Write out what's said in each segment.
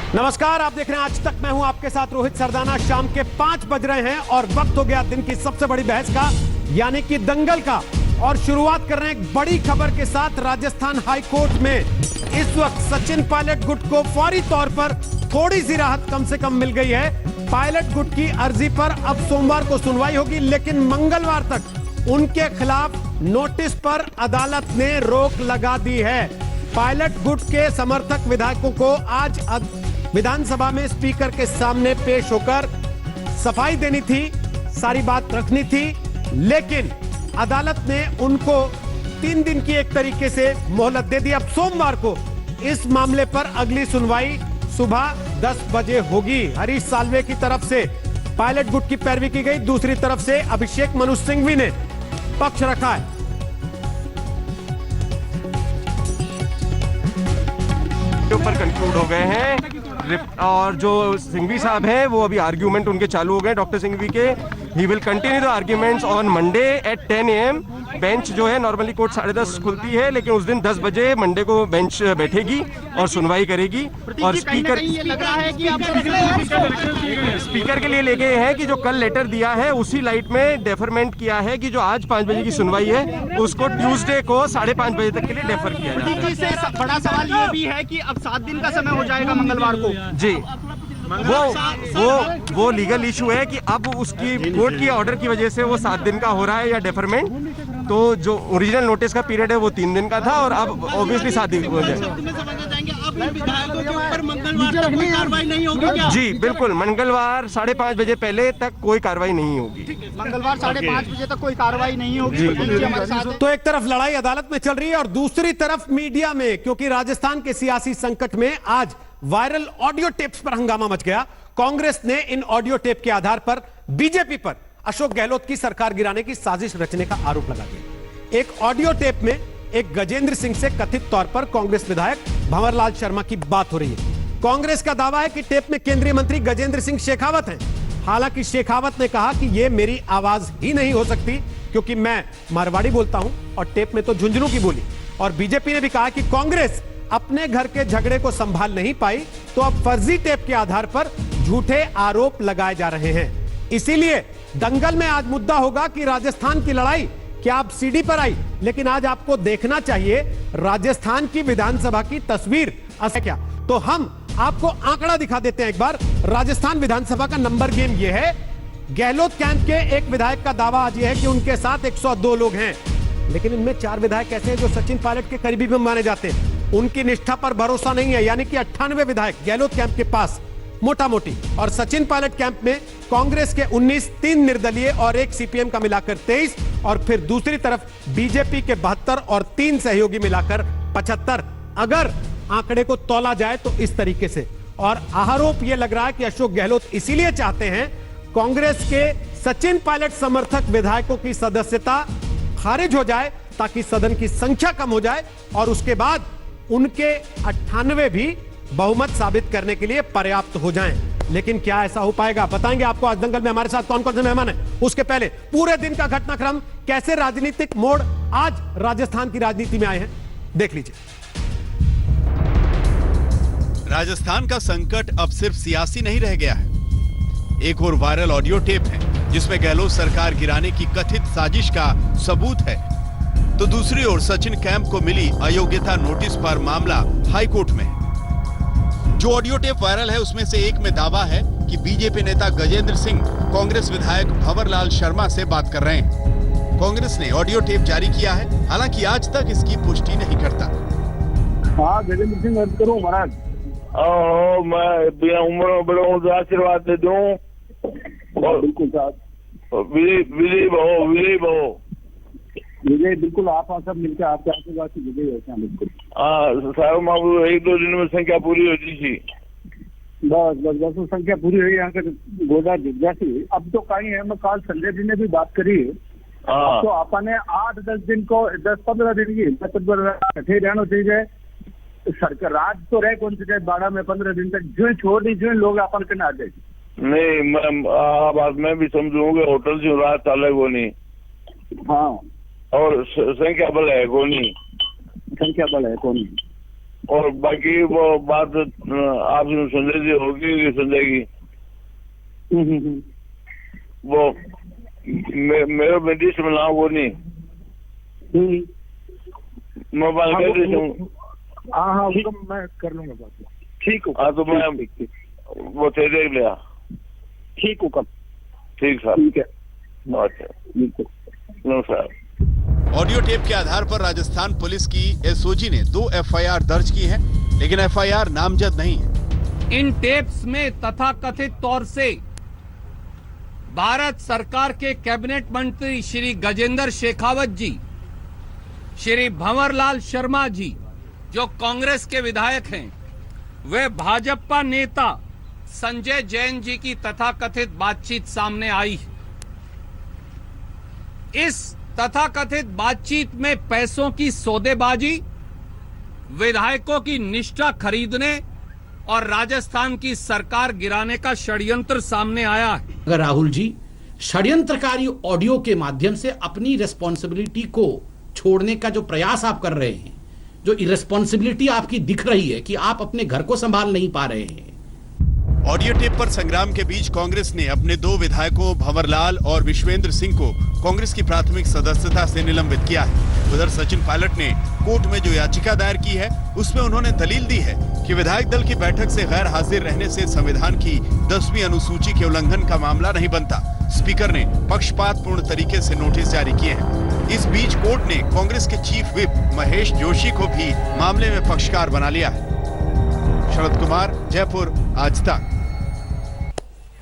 नमस्कार, आप देख रहे हैं आज तक। मैं हूं आपके साथ रोहित सरदाना। शाम के 5 बज रहे हैं और वक्त हो गया दिन की सबसे बड़ी बहस का, यानी कि दंगल का। और शुरुआत कर रहे हैं एक बड़ी खबर के साथ। राजस्थान हाई कोर्ट में इस वक्त सचिन पायलट गुट को फौरी तौर पर थोड़ी सी राहत कम से कम मिल गई है। पायलट गुट की अर्जी पर अब सोमवार को सुनवाई होगी, लेकिन मंगलवार तक उनके खिलाफ नोटिस पर अदालत ने रोक लगा दी है। पायलट गुट के समर्थक विधायकों को आज विधानसभा में स्पीकर के सामने पेश होकर सफाई देनी थी, सारी बात रखनी थी, लेकिन अदालत ने उनको 3 दिन की एक तरीके से मोहलत दे दी। अब सोमवार को इस मामले पर अगली सुनवाई सुबह 10 बजे होगी। हरीश साल्वे की तरफ से पायलट गुट की पैरवी की गई, दूसरी तरफ से अभिषेक मनु सिंघवी ने पक्ष रखा है। ऊपर कंक्लूड हो गए हैं और जो सिंघवी साहब हैं वो अभी आर्ग्यूमेंट उनके चालू हो गए। डॉक्टर सिंघवी के he will continue the arguments on Monday at 10 AM। Bench जो है नॉर्मली कोर्ट 10:30 खुलती है, लेकिन उस दिन 10 बजे मंडे को बेंच बैठेगी और सुनवाई करेगी। और स्पीकर के लिए ले गए हैं कि जो कल लेटर दिया है उसी लाइट में डेफरमेंट किया है कि जो आज 5 बजे की सुनवाई है उसको ट्यूसडे को 5:30 बजे तक के लिए डेफर किया जाए। बड़ा सवाल ये भी है कि अब 7 दिन का समय हो जाएगा मंगलवार को। जी, वो लीगल इशू है कि अब उसकी कोर्ट की ऑर्डर की वजह से वो 7 दिन का हो रहा है या डेफरमेंट। तो जो ओरिजिनल नोटिस का पीरियड है वो 3 दिन का था और अब ऑब्वियसली 7 दिन हो जाएगा। जी बिल्कुल, मंगलवार 5:30 बजे पहले तक कोई कार्रवाई नहीं होगी। मंगलवार 5:30 बजे तक कोई कार्रवाई नहीं होगी। तो एक तरफ लड़ाई अदालत में चल रही है और दूसरी तरफ मीडिया में, क्योंकि राजस्थान के सियासी संकट में आज वायरल ऑडियो टेप्स पर हंगामा मच गया। कांग्रेस ने इन ऑडियो टेप के आधार पर बीजेपी पर अशोक गहलोत की सरकार गिराने की साजिश रचने का आरोप लगा दिया। एक ऑडियो टेप में एक गजेंद्र सिंह से कथित तौर पर कांग्रेस विधायक भंवरलाल शर्मा की बात हो रही है। कांग्रेस का दावा है कि टेप में केंद्रीय मंत्री गजेंद्र सिंह शेखावत हैं। हालांकि शेखावत ने कहा कि यह मेरी आवाज ही नहीं हो सकती क्योंकि मैं मारवाड़ी बोलता हूं और टेप में तो झुंझुनू की बोली। और बीजेपी ने भी कहा कि कांग्रेस अपने घर के झगड़े को संभाल नहीं पाई तो अब फर्जी टेप के आधार पर झूठे आरोप लगाए जा रहे हैं। इसीलिए दंगल में आज मुद्दा होगा कि राजस्थान की लड़ाई क्या अब सीढ़ी पर आई, लेकिन आज आपको देखना चाहिए राजस्थान की विधानसभा की तस्वीर क्या। तो हम आपको आंकड़ा दिखा देते हैं एक बार। राजस्थान विधानसभा का नंबर गेम यह है। गहलोत कैंप के एक विधायक का दावा आज यह है कि उनके साथ 102 लोग हैं, लेकिन इनमें 4 विधायक ऐसे हैं जो सचिन पायलट के करीबी भी माने जाते हैं। उनकी निष्ठा पर भरोसा नहीं है, यानी कि 98 विधायक गहलोत कैंप के पास मोटा मोटी। और सचिन पायलट कैंप में कांग्रेस के 19, 3 निर्दलीय और 1 सीपीएम का मिलाकर 23, और फिर दूसरी तरफ बीजेपी के 72 और 3 सहयोगी मिलाकर 75। अगर आंकड़े को तौला जाए तो इस तरीके से। और आरोप यह लग रहा है कि अशोक गहलोत इसीलिए चाहते हैं कांग्रेस के सचिन पायलट समर्थक विधायकों की सदस्यता खारिज हो जाए ताकि सदन की संख्या कम हो जाए और उसके बाद उनके 98 भी बहुमत साबित करने के लिए पर्याप्त हो जाएं। लेकिन क्या ऐसा हो पाएगा, बताएंगे आपको आज दंगल में। हमारे साथ कौन कौन से मेहमान हैं, उसके पहले पूरे दिन का घटनाक्रम, कैसे राजनीतिक मोड़ आज राजस्थान की राजनीति में आए हैं, देख लीजिए। राजस्थान का संकट अब सिर्फ सियासी नहीं रह गया है। एक और वायरल ऑडियो टेप है जिसमें गहलोत सरकार गिराने की कथित साजिश का सबूत है, तो दूसरी ओर सचिन कैंप को मिली अयोग्यता नोटिस पर मामला हाई कोर्ट में। जो ऑडियो टेप वायरल है उसमें से एक में दावा है कि बीजेपी नेता गजेंद्र सिंह कांग्रेस विधायक भंवरलाल शर्मा से बात कर रहे हैं। कांग्रेस ने ऑडियो टेप जारी किया है, हालांकि आज तक इसकी पुष्टि नहीं करता। हाँ, गजेंद्र सिंह अर्ज करूं महाराज। मैं उम्र में बड़ों को आशीर्वाद दे दूं। बिल्कुल साहब, विजय बिल्कुल आप सब मिलकर आपके आशीर्वाद से विजय होते हैं। बिल्कुल साहब, 1-2 दिन में संख्या पूरी होती थी। बस संख्या पूरी हुई, यहाँ का गोदा जिज्ञासी अब तो कहीं है। मैं कल संजय जी ने भी बात करी है, तो आपने 8-10 दिन को 10-15 दिन की कठे रहना चाहिए। सरकार राज तो रहे कौन से 12 में 15 दिन तक जो छोड़ दी जो लोग अपन के आ जाए। नहीं, बात मैं भी समझूंगा, होटल से रात अलग होनी। हाँ, और संख्या बल है कोनी, संख्या बल है कोनी। और बाकी वो बात आप संजय जी होगी संजय की वो मेरे बेटी से मिला वो नहीं मैं बात कर रही हूँ। हाँ हाँ मैं कर लूंगा बात। ठीक हो। हाँ तो मैं वो तेरे ही लिया। ठीक हो कब? ठीक सर। ठीक है। अच्छा नमस्कार। ऑडियो टेप के आधार पर राजस्थान पुलिस की एसओजी ने 2 एफआईआर दर्ज की है, लेकिन एफआईआर नामजद नहीं है। इन टेप्स में तथाकथित तौर से भारत सरकार के कैबिनेट मंत्री श्री गजेंद्र शेखावत जी, श्री भंवरलाल शर्मा जी जो कांग्रेस के विधायक हैं, वे भाजपा नेता संजय जैन जी की तथाकथित बातचीत सामने आई। इस तथाकथित बातचीत में पैसों की सौदेबाजी, विधायकों की निष्ठा खरीदने और राजस्थान की सरकार गिराने का षड्यंत्र सामने आया है। अगर राहुल जी षड्यंत्रकारी ऑडियो के माध्यम से अपनी रिस्पॉन्सिबिलिटी को छोड़ने का जो प्रयास आप कर रहे हैं, जो इरेस्पॉन्सिबिलिटी आपकी दिख रही है कि आप अपने घर को संभाल नहीं पा रहे हैं। ऑडियो टेप पर संग्राम के बीच कांग्रेस ने अपने 2 विधायकों भंवरलाल और विश्वेंद्र सिंह को कांग्रेस की प्राथमिक सदस्यता से निलंबित किया है। उधर सचिन पायलट ने कोर्ट में जो याचिका दायर की है, उसमें उन्होंने दलील दी है कि विधायक दल की बैठक से गैर हाजिर रहने से संविधान की 10वीं अनुसूची के उल्लंघन का मामला नहीं बनता। स्पीकर ने पक्षपातपूर्ण तरीके से नोटिस जारी किए हैं। इस बीच कोर्ट ने कांग्रेस के चीफ व्हिप महेश जोशी को भी मामले में पक्षकार बना लिया है। शरद कुमार, जयपुर, आज तक।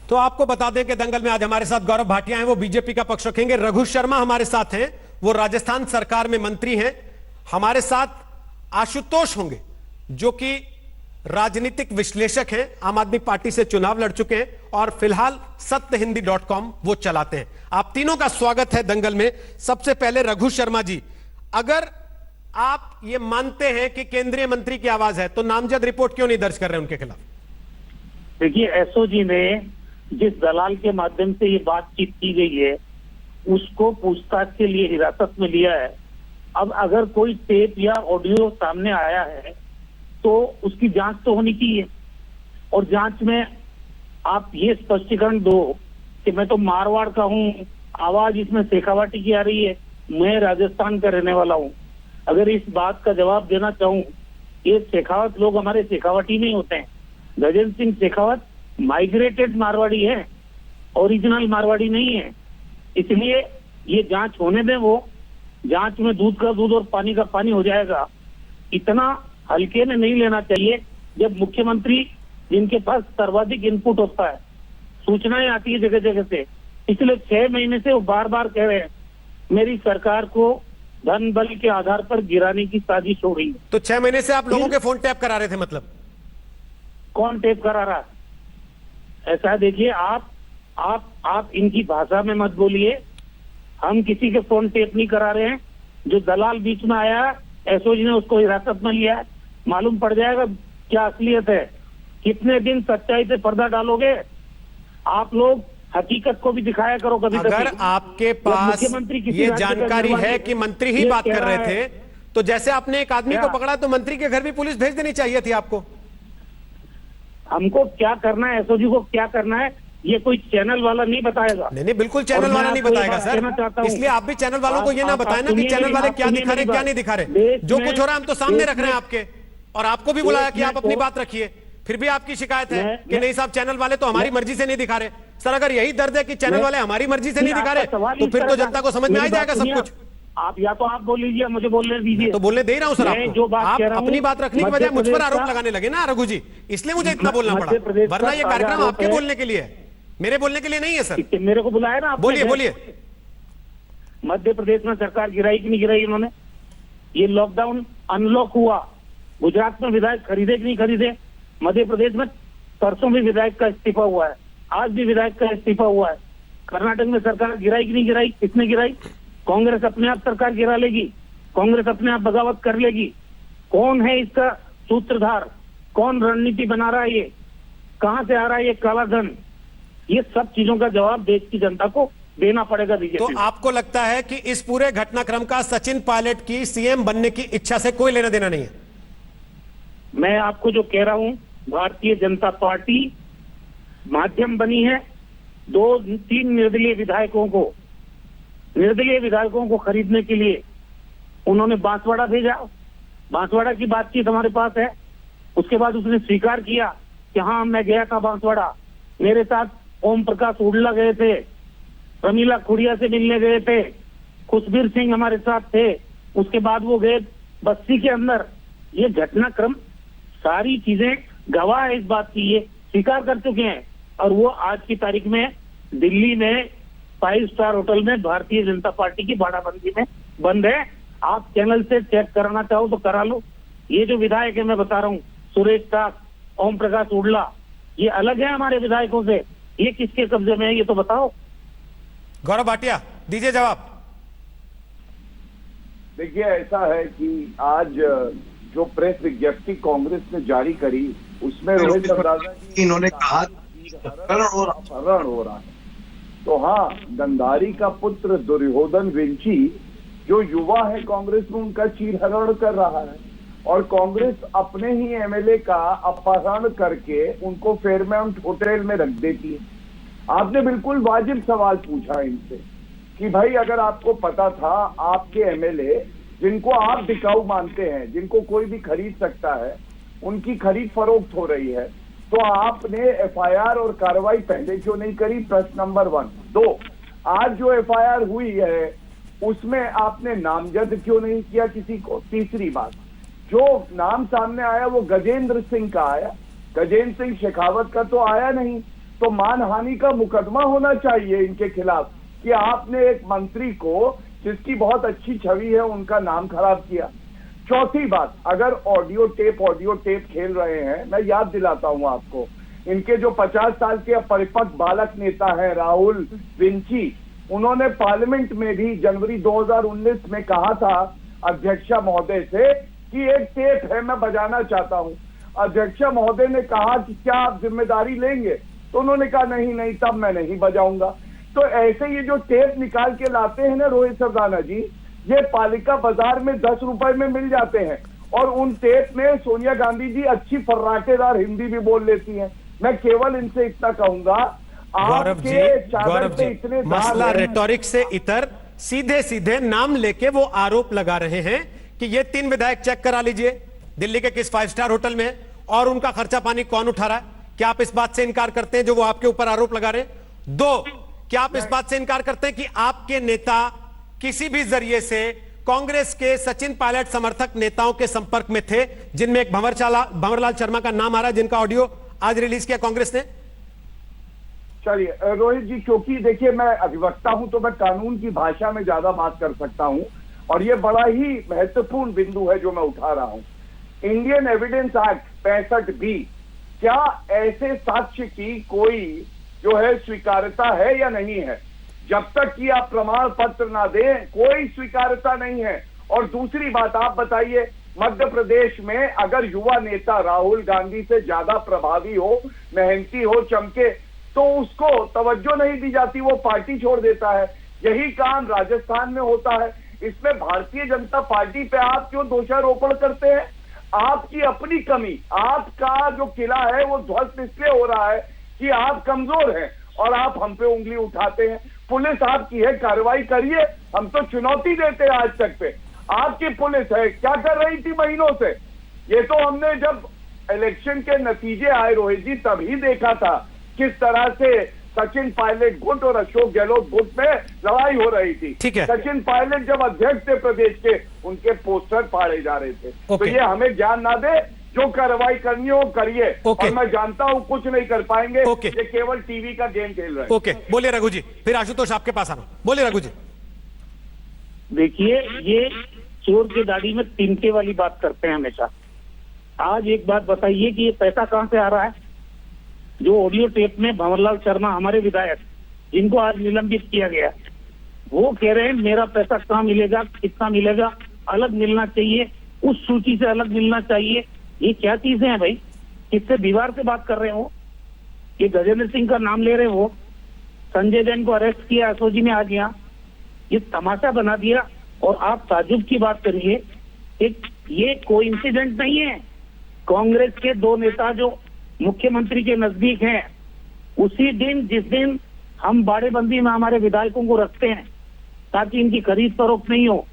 तो आपको बता दें कि दंगल में आज हमारे साथ गौरव भाटिया हैं, वो बीजेपी का पक्ष रखेंगे। रघु शर्मा हमारे साथ हैं, वो राजस्थान सरकार में मंत्री हैं। हमारे साथ आशुतोष होंगे जो कि राजनीतिक विश्लेषक हैं, आम आदमी पार्टी से चुनाव लड़ चुके हैं और फिलहाल सत्यहिंदी.com वो चलाते हैं। आप तीनों का स्वागत है दंगल में। सबसे पहले रघु शर्मा जी, अगर आप ये मानते हैं कि केंद्रीय मंत्री की आवाज है तो नामजद रिपोर्ट क्यों नहीं दर्ज कर रहे उनके खिलाफ? देखिए, एसओजी ने जिस दलाल के माध्यम से ये बातचीत की गई है उसको पूछताछ के लिए हिरासत में लिया है। अब अगर कोई टेप या ऑडियो सामने आया है तो उसकी जांच तो होनी चाहिए, और जांच में आप ये स्पष्टीकरण दो कि मैं तो मारवाड़ का हूँ, आवाज इसमें शेखावाटी की आ रही है, मैं राजस्थान का रहने वाला हूँ। अगर इस बात का जवाब देना चाहूँ, ये शेखावत लोग हमारे शेखावाटी नहीं होते हैं। गजेंद्र सिंह शेखावत माइग्रेटेड मारवाड़ी है, ओरिजिनल मारवाड़ी नहीं है। इसलिए ये जांच होने दें, वो जांच में दूध का दूध और पानी का पानी हो जाएगा। इतना हल्के में नहीं लेना चाहिए जब मुख्यमंत्री जिनके पास सर्वाधिक इनपुट होता है, सूचनाएं आती है जगह जगह से। पिछले 6 महीने से वो बार बार कह रहे हैं मेरी सरकार को धन बल के आधार पर गिराने की साजिश हो रही है। तो 6 महीने से आप लोगों के फोन टैप करा रहे थे? मतलब कौन टैप करा रहा है? ऐसा देखिए, आप इनकी भाषा में मत बोलिए। हम किसी के फोन टेप नहीं करा रहे हैं। जो दलाल बीच में आया, एसओजी ने उसको हिरासत में लिया है। मालूम पड़ जाएगा क्या असलियत है। कितने दिन सच्चाई से पर्दा डालोगे? आप लोग हकीकत को भी दिखाया करो कभी। अगर आपके पास ये जानकारी है कि मंत्री ही बात कर रहे थे, तो जैसे आपने एक आदमी को पकड़ा तो मंत्री के घर भी पुलिस भेज देनी चाहिए थी आपको। हमको क्या करना है, एसओजी को क्या करना है, ये कोई चैनल वाला नहीं बताएगा। नहीं, बिल्कुल चैनल वाला नहीं बताएगा सर। इसलिए आप भी चैनल वालों को ये ना बताएं ना कि चैनल वाले क्या दिखा रहे क्या नहीं दिखा रहे। जो कुछ हो रहा है हम तो सामने रख रहे हैं आपके, और आपको भी बुलाया कि आप अपनी बात रखिए। फिर भी आपकी शिकायत है कि नहीं साहब, चैनल वाले तो हमारी मर्जी से नहीं दिखा रहे। सर, अगर यही दर्द है कि चैनल वाले हमारी मर्जी से नहीं दिखा रहे, तो फिर तो जनता को समझ में आ जाएगा सब कुछ। आप या तो आप बोल लीजिए, मुझे बोलने दीजिए। तो बोलने दे ही रहा हूं सर आपको। आप अपनी बात रखने की बजाय मुझ पर आरोप लगाने लगे ना रघु जी, इसलिए मुझे इतना बोलना पड़ा। वरना ये कार्यक्रम आपके बोलने के लिए है, मेरे बोलने के लिए नहीं है सर। मेरे को बुलाया ना, बोलिए। मध्य प्रदेश में सरकार गिराई कि नहीं गिराई इन्होंने? ये लॉकडाउन अनलॉक हुआ, गुजरात में विधायक खरीदे कि नहीं खरीदे? मध्य प्रदेश में परसों भी विधायक का इस्तीफा हुआ है, आज भी विधायक का इस्तीफा हुआ है। कर्नाटक में सरकार गिराई कि नहीं गिराई? किसने गिराई? कांग्रेस अपने आप सरकार गिरा लेगी, कांग्रेस अपने आप बगावत कर लेगी। कौन है इसका सूत्रधार? कौन रणनीति बना रहा है? ये कहां से आ रहा है ये काला धन? ये सब चीजों का जवाब देश की जनता को देना पड़ेगा। बीजेपी तो आपको लगता है कि इस पूरे घटनाक्रम का सचिन पायलट की सीएम बनने की इच्छा से कोई लेना देना नहीं है? मैं आपको जो कह रहा हूं, भारतीय जनता पार्टी माध्यम बनी है 2-3 निर्दलीय विधायकों को खरीदने के लिए। उन्होंने बांसवाड़ा भेजा, बांसवाड़ा की बातचीत हमारे पास है। उसके बाद उसने स्वीकार किया कि हाँ मैं गया था बांसवाड़ा, मेरे साथ ओम प्रकाश उड़ला गए थे, रमीला खुड़िया से मिलने गए थे, खुशबीर सिंह हमारे साथ थे। उसके बाद वो गए बस्ती के अंदर। ये घटनाक्रम सारी चीजें गवाह है इस बात की, ये स्वीकार कर चुके हैं। और वो आज की तारीख में दिल्ली में 5 स्टार होटल में भारतीय जनता पार्टी की भाड़ाबंदी में बंद है। आप चैनल से चेक कराना चाहो तो करा लो। ये जो विधायक है मैं बता रहा हूँ, सुरेश टाक, ओम प्रकाश उड़ला, ये अलग है हमारे विधायकों से। ये किसके कब्जे में है ये तो बताओ। गौरव भाटिया दीजिए जवाब। देखिए, ऐसा है कि आज जो प्रेस विज्ञप्ति कांग्रेस ने जारी करी उसमें रोहित सरदाना जी इन्होंने कहा अपहरण हो रहा है। तो हाँ, गंधारी का पुत्र दुर्योधन विंची जो युवा है कांग्रेस में, उनका चीरहरण कर रहा है और कांग्रेस अपने ही एमएलए का अपहरण करके उनको फेयरमाउंट होटल में रख देती है। आपने बिल्कुल वाजिब सवाल पूछा इनसे कि भाई अगर आपको पता था आपके एमएलए जिनको आप बिकाऊ मानते हैं, जिनको कोई भी खरीद सकता है, उनकी खरीद फरोख्त हो रही है, तो आपने एफआईआर और कार्रवाई पहले क्यों नहीं करी? प्रश्न नंबर 1। 2, आज जो एफआईआर हुई है उसमें आपने नामजद क्यों नहीं किया किसी को? तीसरी बात, जो नाम सामने आया वो गजेंद्र सिंह का आया, गजेंद्र सिंह शेखावत का तो आया नहीं। तो मानहानि का मुकदमा होना चाहिए इनके खिलाफ कि आपने एक मंत्री को जिसकी बहुत अच्छी छवि है उनका नाम खराब किया। चौथी बात, अगर ऑडियो टेप खेल रहे हैं, मैं याद दिलाता हूं आपको, इनके जो 50 साल के परिपक्व बालक नेता हैं राहुल विंची, उन्होंने पार्लियामेंट में भी जनवरी 2019 में कहा था अध्यक्षा महोदय से कि एक टेप है मैं बजाना चाहता हूं। अध्यक्षा महोदय ने कहा कि क्या आप जिम्मेदारी लेंगे? तो उन्होंने कहा नहीं, तब मैं नहीं बजाऊंगा। तो ऐसे ये जो टेप निकाल के लाते हैं ना रोहित सरदाना जी, ये पालिका बाजार में 10 रुपए में मिल जाते हैं और उन टेप में सोनिया गांधी जी अच्छी फर्राटेदार हिंदी भी बोल लेती हैं। मैं केवल इनसे इतना कहूंगा, गौरव जी, मसला रेटोरिक से इतर सीधे सीधे नाम लेके वो आरोप लगा रहे हैं कि ये 3 विधायक चेक करा लीजिए दिल्ली के किस 5 स्टार होटल में और उनका खर्चा पानी कौन उठा रहा है। क्या आप इस बात से इनकार करते हैं जो वो आपके ऊपर आरोप लगा रहे हैं? 2, क्या आप इस बात से इनकार करते हैं कि आपके नेता किसी भी जरिए से कांग्रेस के सचिन पायलट समर्थक नेताओं के संपर्क में थे, जिनमें एक भंवरलाल शर्मा का नाम आ रहा है, जिनका ऑडियो आज रिलीज किया कांग्रेस ने? चलिए रोहित जी, क्योंकि देखिए मैं अधिवक्ता हूं तो मैं कानून की भाषा में ज्यादा बात कर सकता हूं और ये बड़ा ही महत्वपूर्ण बिंदु है जो मैं उठा रहा हूं। इंडियन एविडेंस एक्ट 65B, क्या ऐसे साक्ष्य की कोई जो है स्वीकार्यता है या नहीं है? जब तक कि आप प्रमाण पत्र ना दें कोई स्वीकार्यता नहीं है। और दूसरी बात, आप बताइए मध्य प्रदेश में अगर युवा नेता राहुल गांधी से ज्यादा प्रभावी हो, मेहनती हो, चमके, तो उसको तवज्जो नहीं दी जाती, वो पार्टी छोड़ देता है। यही काम राजस्थान में होता है। इसमें भारतीय जनता पार्टी पे आप क्यों दोषारोपण करते हैं? आपकी अपनी कमी, आपका जो किला है वो ध्वस्त इसलिए हो रहा है कि आप कमजोर हैं और आप हम पे उंगली उठाते हैं। पुलिस आपकी है, कार्रवाई करिए, हम तो चुनौती देते हैं आज तक पे। आपकी पुलिस है, क्या कर रही थी महीनों से? ये तो हमने जब इलेक्शन के नतीजे आए रोहित जी तभी देखा था किस तरह से सचिन पायलट गुट और अशोक गहलोत गुट में लड़ाई हो रही थी। ठीक है। सचिन पायलट जब अध्यक्ष थे प्रदेश के, उनके पोस्टर फाड़े जा रहे थे। तो ये हमें ज्ञान ना दे, जो कार्रवाई करनी हो करिए। और मैं जानता हूं कुछ नहीं कर पाएंगे, ये केवल टीवी का गेम खेल रहे हैं। ओके, बोलिए रघु जी, फिर आशुतोष आपके पास आना। बोलिए रघु जी। देखिए, ये चोर की दाढ़ी में तिनके वाली बात करते हैं हमेशा। आज एक बात बताइए कि ये पैसा कहां से आ रहा है? जो ऑडियो टेप में भंवरलाल शर्मा हमारे विधायक, जिनको आज निलंबित किया गया, वो कह रहे हैं मेरा पैसा कहाँ मिलेगा, कितना मिलेगा, अलग मिलना चाहिए, उस सूची से अलग मिलना चाहिए। ये क्या चीजें हैं भाई? किससे दीवार से बात कर रहे हो? ये गजेंद्र सिंह का नाम ले रहे हो, संजय जैन को अरेस्ट किया, एसओजी में आ गया, ये तमाशा बना दिया। और आप ताजुब की बात करिए, ये कोई इंसिडेंट नहीं है, कांग्रेस के दो नेता जो मुख्यमंत्री के नजदीक हैं, उसी दिन जिस दिन हम बाड़ेबंदी में हमारे विधायकों को रखते हैं ताकि इनकी खरीद फरोख्त नहीं हो,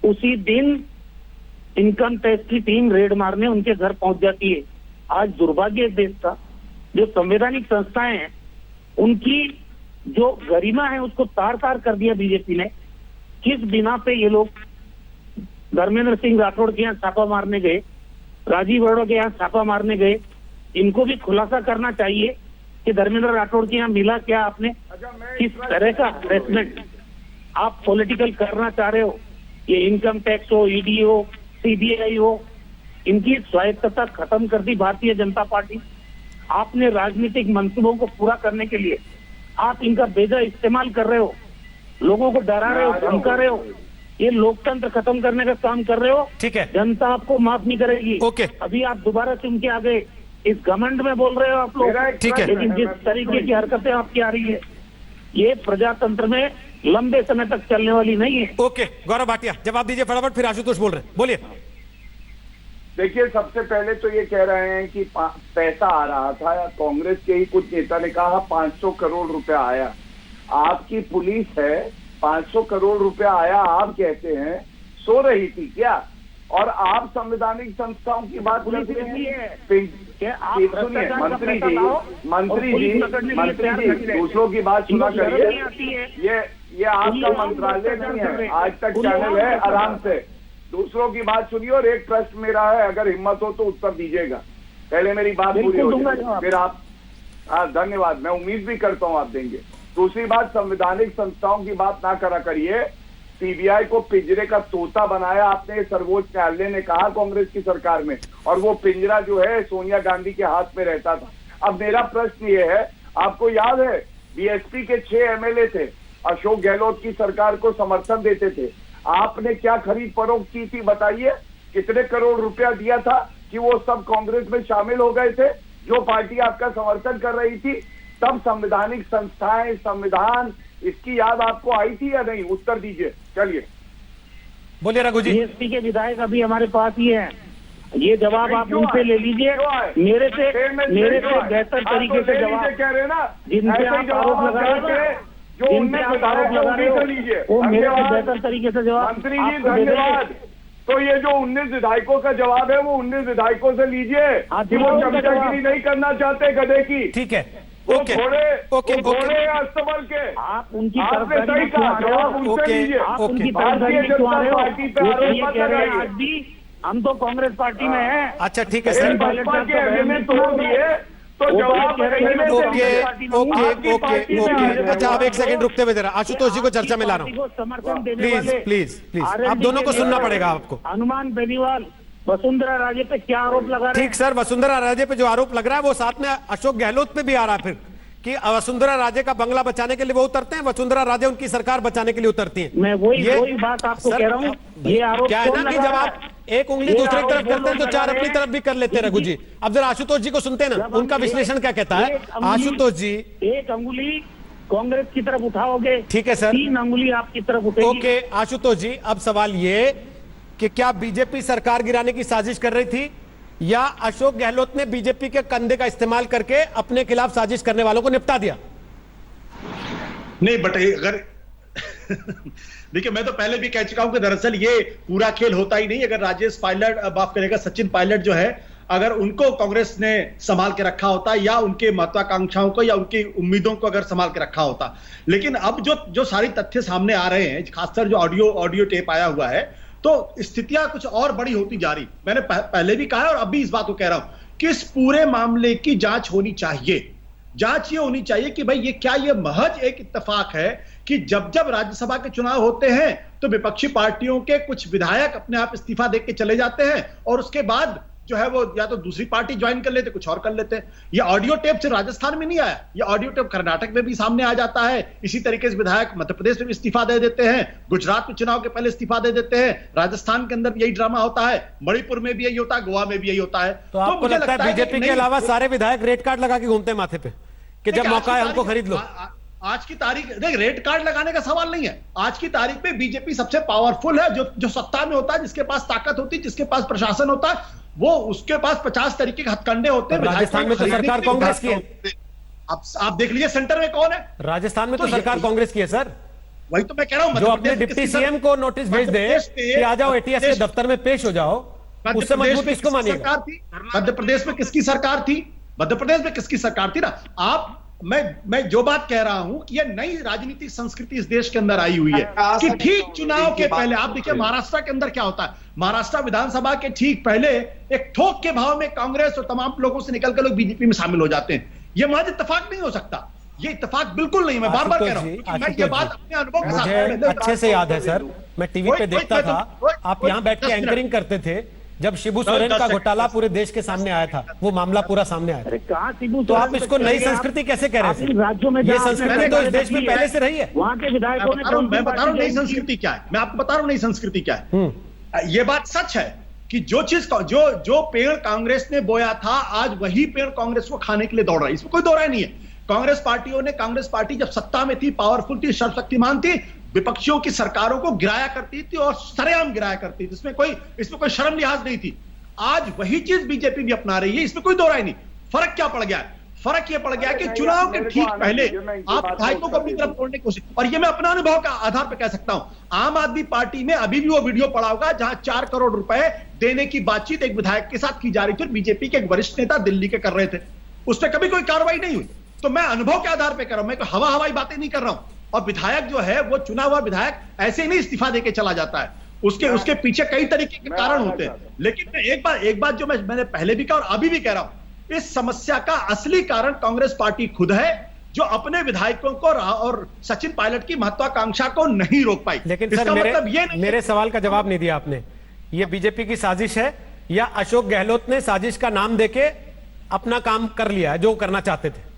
उसी दिन इनकम टैक्स की टीम रेड मारने उनके घर पहुंच जाती है। आज दुर्भाग्य है देश का, जो संवैधानिक संस्थाएं हैं उनकी जो गरिमा है उसको तार तार कर दिया बीजेपी ने। किस बिना पे ये लोग धर्मेंद्र सिंह राठौड़ के यहाँ छापा मारने गए, राजीव अरोड़ा के यहाँ छापा मारने गए? इनको भी खुलासा करना चाहिए कि धर्मेंद्र राठौड़ के यहाँ मिला क्या, आपने किस तरह का हरेसमेंट आप पॉलिटिकल करना चाह रहे हो? ये इनकम टैक्स हो, ईडी हो, सीबीआई हो, इनकी स्वायत्तता खत्म कर दी भारतीय जनता पार्टी। आपने राजनीतिक मंसूबों को पूरा करने के लिए आप इनका बेजा इस्तेमाल कर रहे हो, लोगों को डरा रहे हो, धमका रहे हो, ये लोकतंत्र खत्म करने का काम कर रहे हो। ठीक है, जनता आपको माफ नहीं करेगी। ओके, अभी आप दोबारा चुन के आ गए, इस घमंड में बोल रहे हो आप लोग। ठीक है, लेकिन जिस तरीके की हरकतें आपकी आ रही है, ये प्रजातंत्र में लंबे समय तक चलने वाली नहीं है। ओके, गौरव भाटिया जवाब दीजिए फटाफट, फिर आशुतोष बोल रहे हैं, बोलिए। देखिए, सबसे पहले तो ये कह रहे हैं कि पैसा आ रहा था, या कांग्रेस के ही कुछ नेता ने कहा 500 करोड़ रुपया आया। आपकी पुलिस है, 500 करोड़ रुपया आया आप कहते हैं, सो रही थी क्या? और आप संवैधानिक संस्थाओं की बात करते हैं। सुनिए मंत्री जी, दूसरों की बात सुना करिए। ये आपका मंत्रालय नहीं है, आज तक चैनल है, आराम से दूसरों की बात सुनिए। और एक प्रश्न मेरा है, अगर हिम्मत हो तो उत्तर दीजिएगा, पहले मेरी बात पूरी हो जाए फिर आप। धन्यवाद, मैं उम्मीद भी करता हूं आप देंगे। दूसरी बात, संवैधानिक संस्थाओं की बात ना करा करिए। सीबीआई को पिंजरे का तोता बनाया आपने, सर्वोच्च न्यायालय ने कहा कांग्रेस की सरकार में, और वो पिंजरा जो है सोनिया गांधी के हाथ में रहता था। अब मेरा प्रश्न ये है, आपको याद है बीएसपी के 6 एमएलए थे, अशोक गहलोत की सरकार को समर्थन देते थे, आपने क्या खरीद फरोख्त की थी बताइए? कितने करोड़ रुपया दिया था कि वो सब कांग्रेस में शामिल हो गए थे, जो पार्टी आपका समर्थन कर रही थी? तब संवैधानिक संस्थाएं, संविधान, इसकी याद आपको आई थी या नहीं? उत्तर दीजिए। चलिए बोलिए रघु जी। बीएसपी के विधायक अभी हमारे पास ही हैं, ये जवाब आप उनसे ले लीजिए। मेरे से बेहतर तरीके से जवाब कह रहे ना, जिनसे आप आरोप लगा रहे हैं, वो मेरे से बेहतर तरीके से जवाब। मंत्री जी धन्यवाद। तो ये जो 19 विधायकों का जवाब है वो 19 विधायकों से लीजिए कि वो चमचागिरी नहीं करना चाहते गधे की। ठीक है, ओके ओके घोड़े अस्तबल के आप उनकी आपने सही कहा, जवाब उनसे लीजिए। भारतीय जनता पार्टी पे आरोप मत लगाइए। आज भी हम तो कांग्रेस पार्टी में हैं। अच्छा ठीक है सर, भाजपा के एग्रीमेंट तोड़ दिए तो जवाब ओके। अच्छा आप एक सेकंड रुकते हुए जरा आशुतोष जी को चर्चा में ला रहा हूँ, समर्थन देने प्लीज वाले प्लीज प्लीज, आप दोनों को सुनना पड़ेगा आपको। हनुमान बेनीवाल वसुंधरा राजे पे क्या आरोप लगा रहे हैं? ठीक सर, वसुंधरा राजे पे जो आरोप लग रहा है वो साथ में अशोक गहलोत पे भी आ रहा है फिर, कि वसुंधरा राजे का बंगला बचाने के लिए वो उतरते हैं, वसुंधरा राजे उनकी सरकार बचाने के लिए उतरती है। मैं वही बात आपको कह रहा हूँ, ये आरोप क्या है ना कि जब आप एक उंगली दूसरी तरफ करते हैं तो 4 अपनी तरफ भी कर लेते हैं। रघु जी अब जरा आशुतोष जी को सुनते हैं ना, उनका विश्लेषण क्या कहता है। आशुतोष जी, एक अंगुली कांग्रेस की तरफ उठाओगे, ठीक है सर, 3 अंगुली आपकी तरफ उठेगी। ओके आशुतोष जी, अब सवाल ये कि क्या बीजेपी सरकार गिराने की साजिश कर रही थी या अशोक गहलोत ने बीजेपी के कंधे का इस्तेमाल करके अपने खिलाफ साजिश करने वालों को निपटा दिया? नहीं बट अगर देखिए, मैं तो पहले भी कह चुका हूं कि दरअसल ये पूरा खेल होता ही नहीं। अगर राजेश पायलट, माफ करेगा सचिन पायलट जो है, अगर उनको कांग्रेस ने संभाल के रखा होता या उनके महत्वाकांक्षाओं को या उनकी उम्मीदों को अगर संभाल के रखा होता, लेकिन अब जो सारी तथ्य सामने आ रहे हैं, खासकर जो ऑडियो टेप आया हुआ है, तो स्थितियां कुछ और बड़ी होती जा रही। मैंने पहले भी कहा और अब भी इस बात को कह रहा हूं कि इस पूरे मामले की जांच होनी चाहिए। जांच ये होनी चाहिए कि भाई ये महज एक इत्तेफाक है कि जब राज्यसभा के चुनाव होते हैं तो विपक्षी पार्टियों के कुछ विधायक अपने आप इस्तीफा देके के चले जाते हैं और उसके बाद जो है वो या तो दूसरी पार्टी ज्वाइन कर लेते, कुछ और कर लेते हैं। ये ऑडियो टेप सिर्फ राजस्थान में नहीं आया, ये ऑडियो टेप कर्नाटक में भी सामने आ जाता है। इसी तरीके से विधायक मध्य प्रदेश में भी इस्तीफा दे देते हैं, गुजरात में चुनाव के पहले इस्तीफा दे देते हैं, राजस्थान के अंदर यही ड्रामा होता है, मणिपुर में भी यही होता है, गोवा में भी यही होता है। तो आपको लगता है बीजेपी के अलावा सारे विधायक रेड कार्ड लगा के घूमते हैं माथे पे कि जब मौका है हमको खरीद लो? आज की तारीख देख, रेड कार्ड लगाने का सवाल नहीं है। आज की तारीख में बीजेपी सबसे पावरफुल है, जो सत्ता में होता है, जिसके पास ताकत होती है, जिसके पास प्रशासन होता है, वो उसके पास 50 तरीके के हथकंडे होते हैं। राजस्थान में तो सरकार कांग्रेस की है। आप देख लीजिए सेंटर में कौन है। राजस्थान में तो सरकार कांग्रेस की है सर। वही तो मैं कह रहा हूं, जो अपने डिप्टी सीएम को नोटिस भेज दे कि आ जाओ एटीएस के दफ्तर में पेश हो जाओ, उससे मजबूत किसको मानिएगा? मध्य प्रदेश में किसकी सरकार थी? मध्य प्रदेश में किसकी सरकार थी ना। आप मैं जो बात कह रहा हूं कि ये नई राजनीतिक संस्कृति इस देश के अंदर आई हुई है कि ठीक चुनाव के पहले आप देखिए महाराष्ट्र के अंदर क्या होता है। महाराष्ट्र विधानसभा के ठीक पहले एक ठोक के भाव में कांग्रेस और तमाम लोगों से निकलकर लोग बीजेपी में शामिल हो जाते हैं। यह महज इत्तेफाक नहीं हो सकता, ये इत्तेफाक बिल्कुल नहीं। मैं बार बार कह रहा हूं, मैं ये बात अपने अनुभव के साथ मुझे अच्छे से याद है सर, मैं टीवी पे देखता था, आप यहां बैठ के एंकरिंग करते थे जब शिबू सोरेन का घोटाला पूरे देश के सामने आया था, वो मामला पूरा सामने आया था। तो आप इसको नई संस्कृति कैसे कह रहे हैं? राज्यों में ये संस्कृति तो इस देश में पहले से रही है। वहाँ के विधायकों ने मैं बता रहा हूं नई संस्कृति क्या है। मैं आपको बता रहा हूं नई संस्कृति क्या है। ये बात सच है कि जो चीज जो पेड़ कांग्रेस ने बोया था, आज वही पेड़ कांग्रेस को खाने के लिए दौड़ रहा है। इसमें कोई दो राय नहीं है। कांग्रेस पार्टी जब सत्ता में थी, पावरफुल थी, सर्वशक्तिमान थी, विपक्षियों की सरकारों को गिराया करती थी और सरेआम गिराया करती थी। इसमें कोई शर्म लिहाज नहीं थी। आज वही चीज बीजेपी भी अपना रही है, इसमें कोई दो राय नहीं। फर्क क्या पड़ गया है? फर्क यह पड़ गया कि चुनाव के ठीक पहले आप विधायकों को अपनी तरफ तोड़ने की कोशिश, और ये मैं अपना अनुभव का आधार पर कह सकता हूं। आम आदमी पार्टी में अभी भी वो वीडियो पड़ा होगा जहां 4 करोड़ रुपए देने की बातचीत एक विधायक के साथ की जा रही थी और बीजेपी के एक वरिष्ठ नेता दिल्ली के कर रहे थे। उस पर कभी कोई कार्रवाई नहीं हुई। तो मैं अनुभव के आधार पर कर रहा हूं, मैं कोई हवाई बातें नहीं कर रहा हूं। और विधायक जो है वो चुना हुआ विधायक ऐसे ही नहीं इस्तीफा देके चला जाता है, उसके पीछे कई तरीके के कारण होते हैं। लेकिन मैं एक बात जो मैंने पहले भी कहा और अभी भी कह रहा हूं, इस समस्या का असली कारण कांग्रेस पार्टी खुद है, जो अपने विधायकों को और सचिन पायलट की महत्वाकांक्षा को नहीं रोक पाई। लेकिन सर मेरे सवाल का जवाब नहीं दिया आपने। ये बीजेपी की साजिश है या अशोक गहलोत ने साजिश का नाम देके अपना काम कर लिया है जो करना चाहते थे?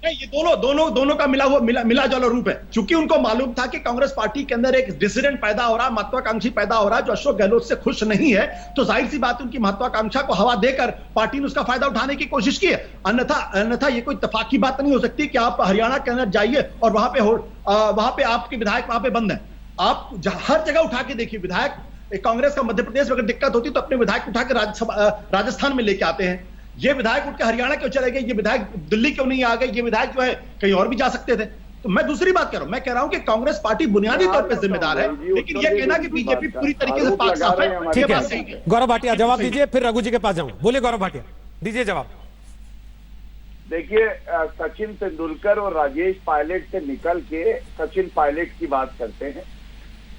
ये दोनों का मिला जुला रूप है। चूंकि उनको मालूम था कि कांग्रेस पार्टी के अंदर एक डिसिडेंट पैदा हो रहा, महत्वाकांक्षी पैदा हो रहा जो अशोक गहलोत से खुश नहीं है, तो जाहिर सी बात उनकी महत्वाकांक्षा को हवा देकर पार्टी ने उसका फायदा उठाने की कोशिश की है। अन्यथा ये कोई इत्तेफाक की बात नहीं हो सकती कि आप हरियाणा के अंदर जाइए और वहां पे आपके विधायक वहां पे बंद है। आप हर जगह उठा के देखिए, विधायक कांग्रेस का मध्य प्रदेश में अगर दिक्कत होती तो अपने विधायक उठा के राजस्थान में लेके आते हैं। ये विधायक उठ के हरियाणा क्यों चले गए? ये विधायक दिल्ली क्यों नहीं आ गए? ये विधायक जो है कहीं और भी जा सकते थे। तो मैं दूसरी बात कर रहा हूं, मैं कह रहा हूं कि कांग्रेस पार्टी बुनियादी तौर पे जिम्मेदार है, लेकिन ये कहना कि बीजेपी पूरी तरीके से पाक साफ है, ठीक है। गौरव भाटिया जवाब दीजिए, फिर रघु जी के पास जाऊंगा। बोलिए गौरव भाटिया, दीजिए जवाब। देखिए, सचिन तेंदुलकर और राजेश पायलट से निकल के सचिन पायलट की बात करते हैं,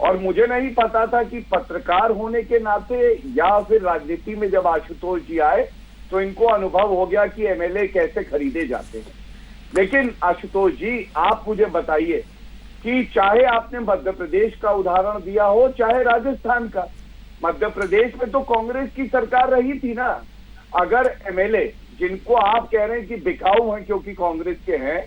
और मुझे नहीं पता था कि पत्रकार होने के नाते या फिर राजनीति में जब आशुतोष जी आए तो इनको अनुभव हो गया कि एमएलए कैसे खरीदे जाते हैं। लेकिन आशुतोष जी, आप मुझे बताइए कि चाहे आपने मध्य प्रदेश का उदाहरण दिया हो चाहे राजस्थान का, मध्य प्रदेश में तो कांग्रेस की सरकार रही थी ना। अगर एमएलए जिनको आप कह रहे हैं कि बिकाऊ हैं क्योंकि कांग्रेस के हैं,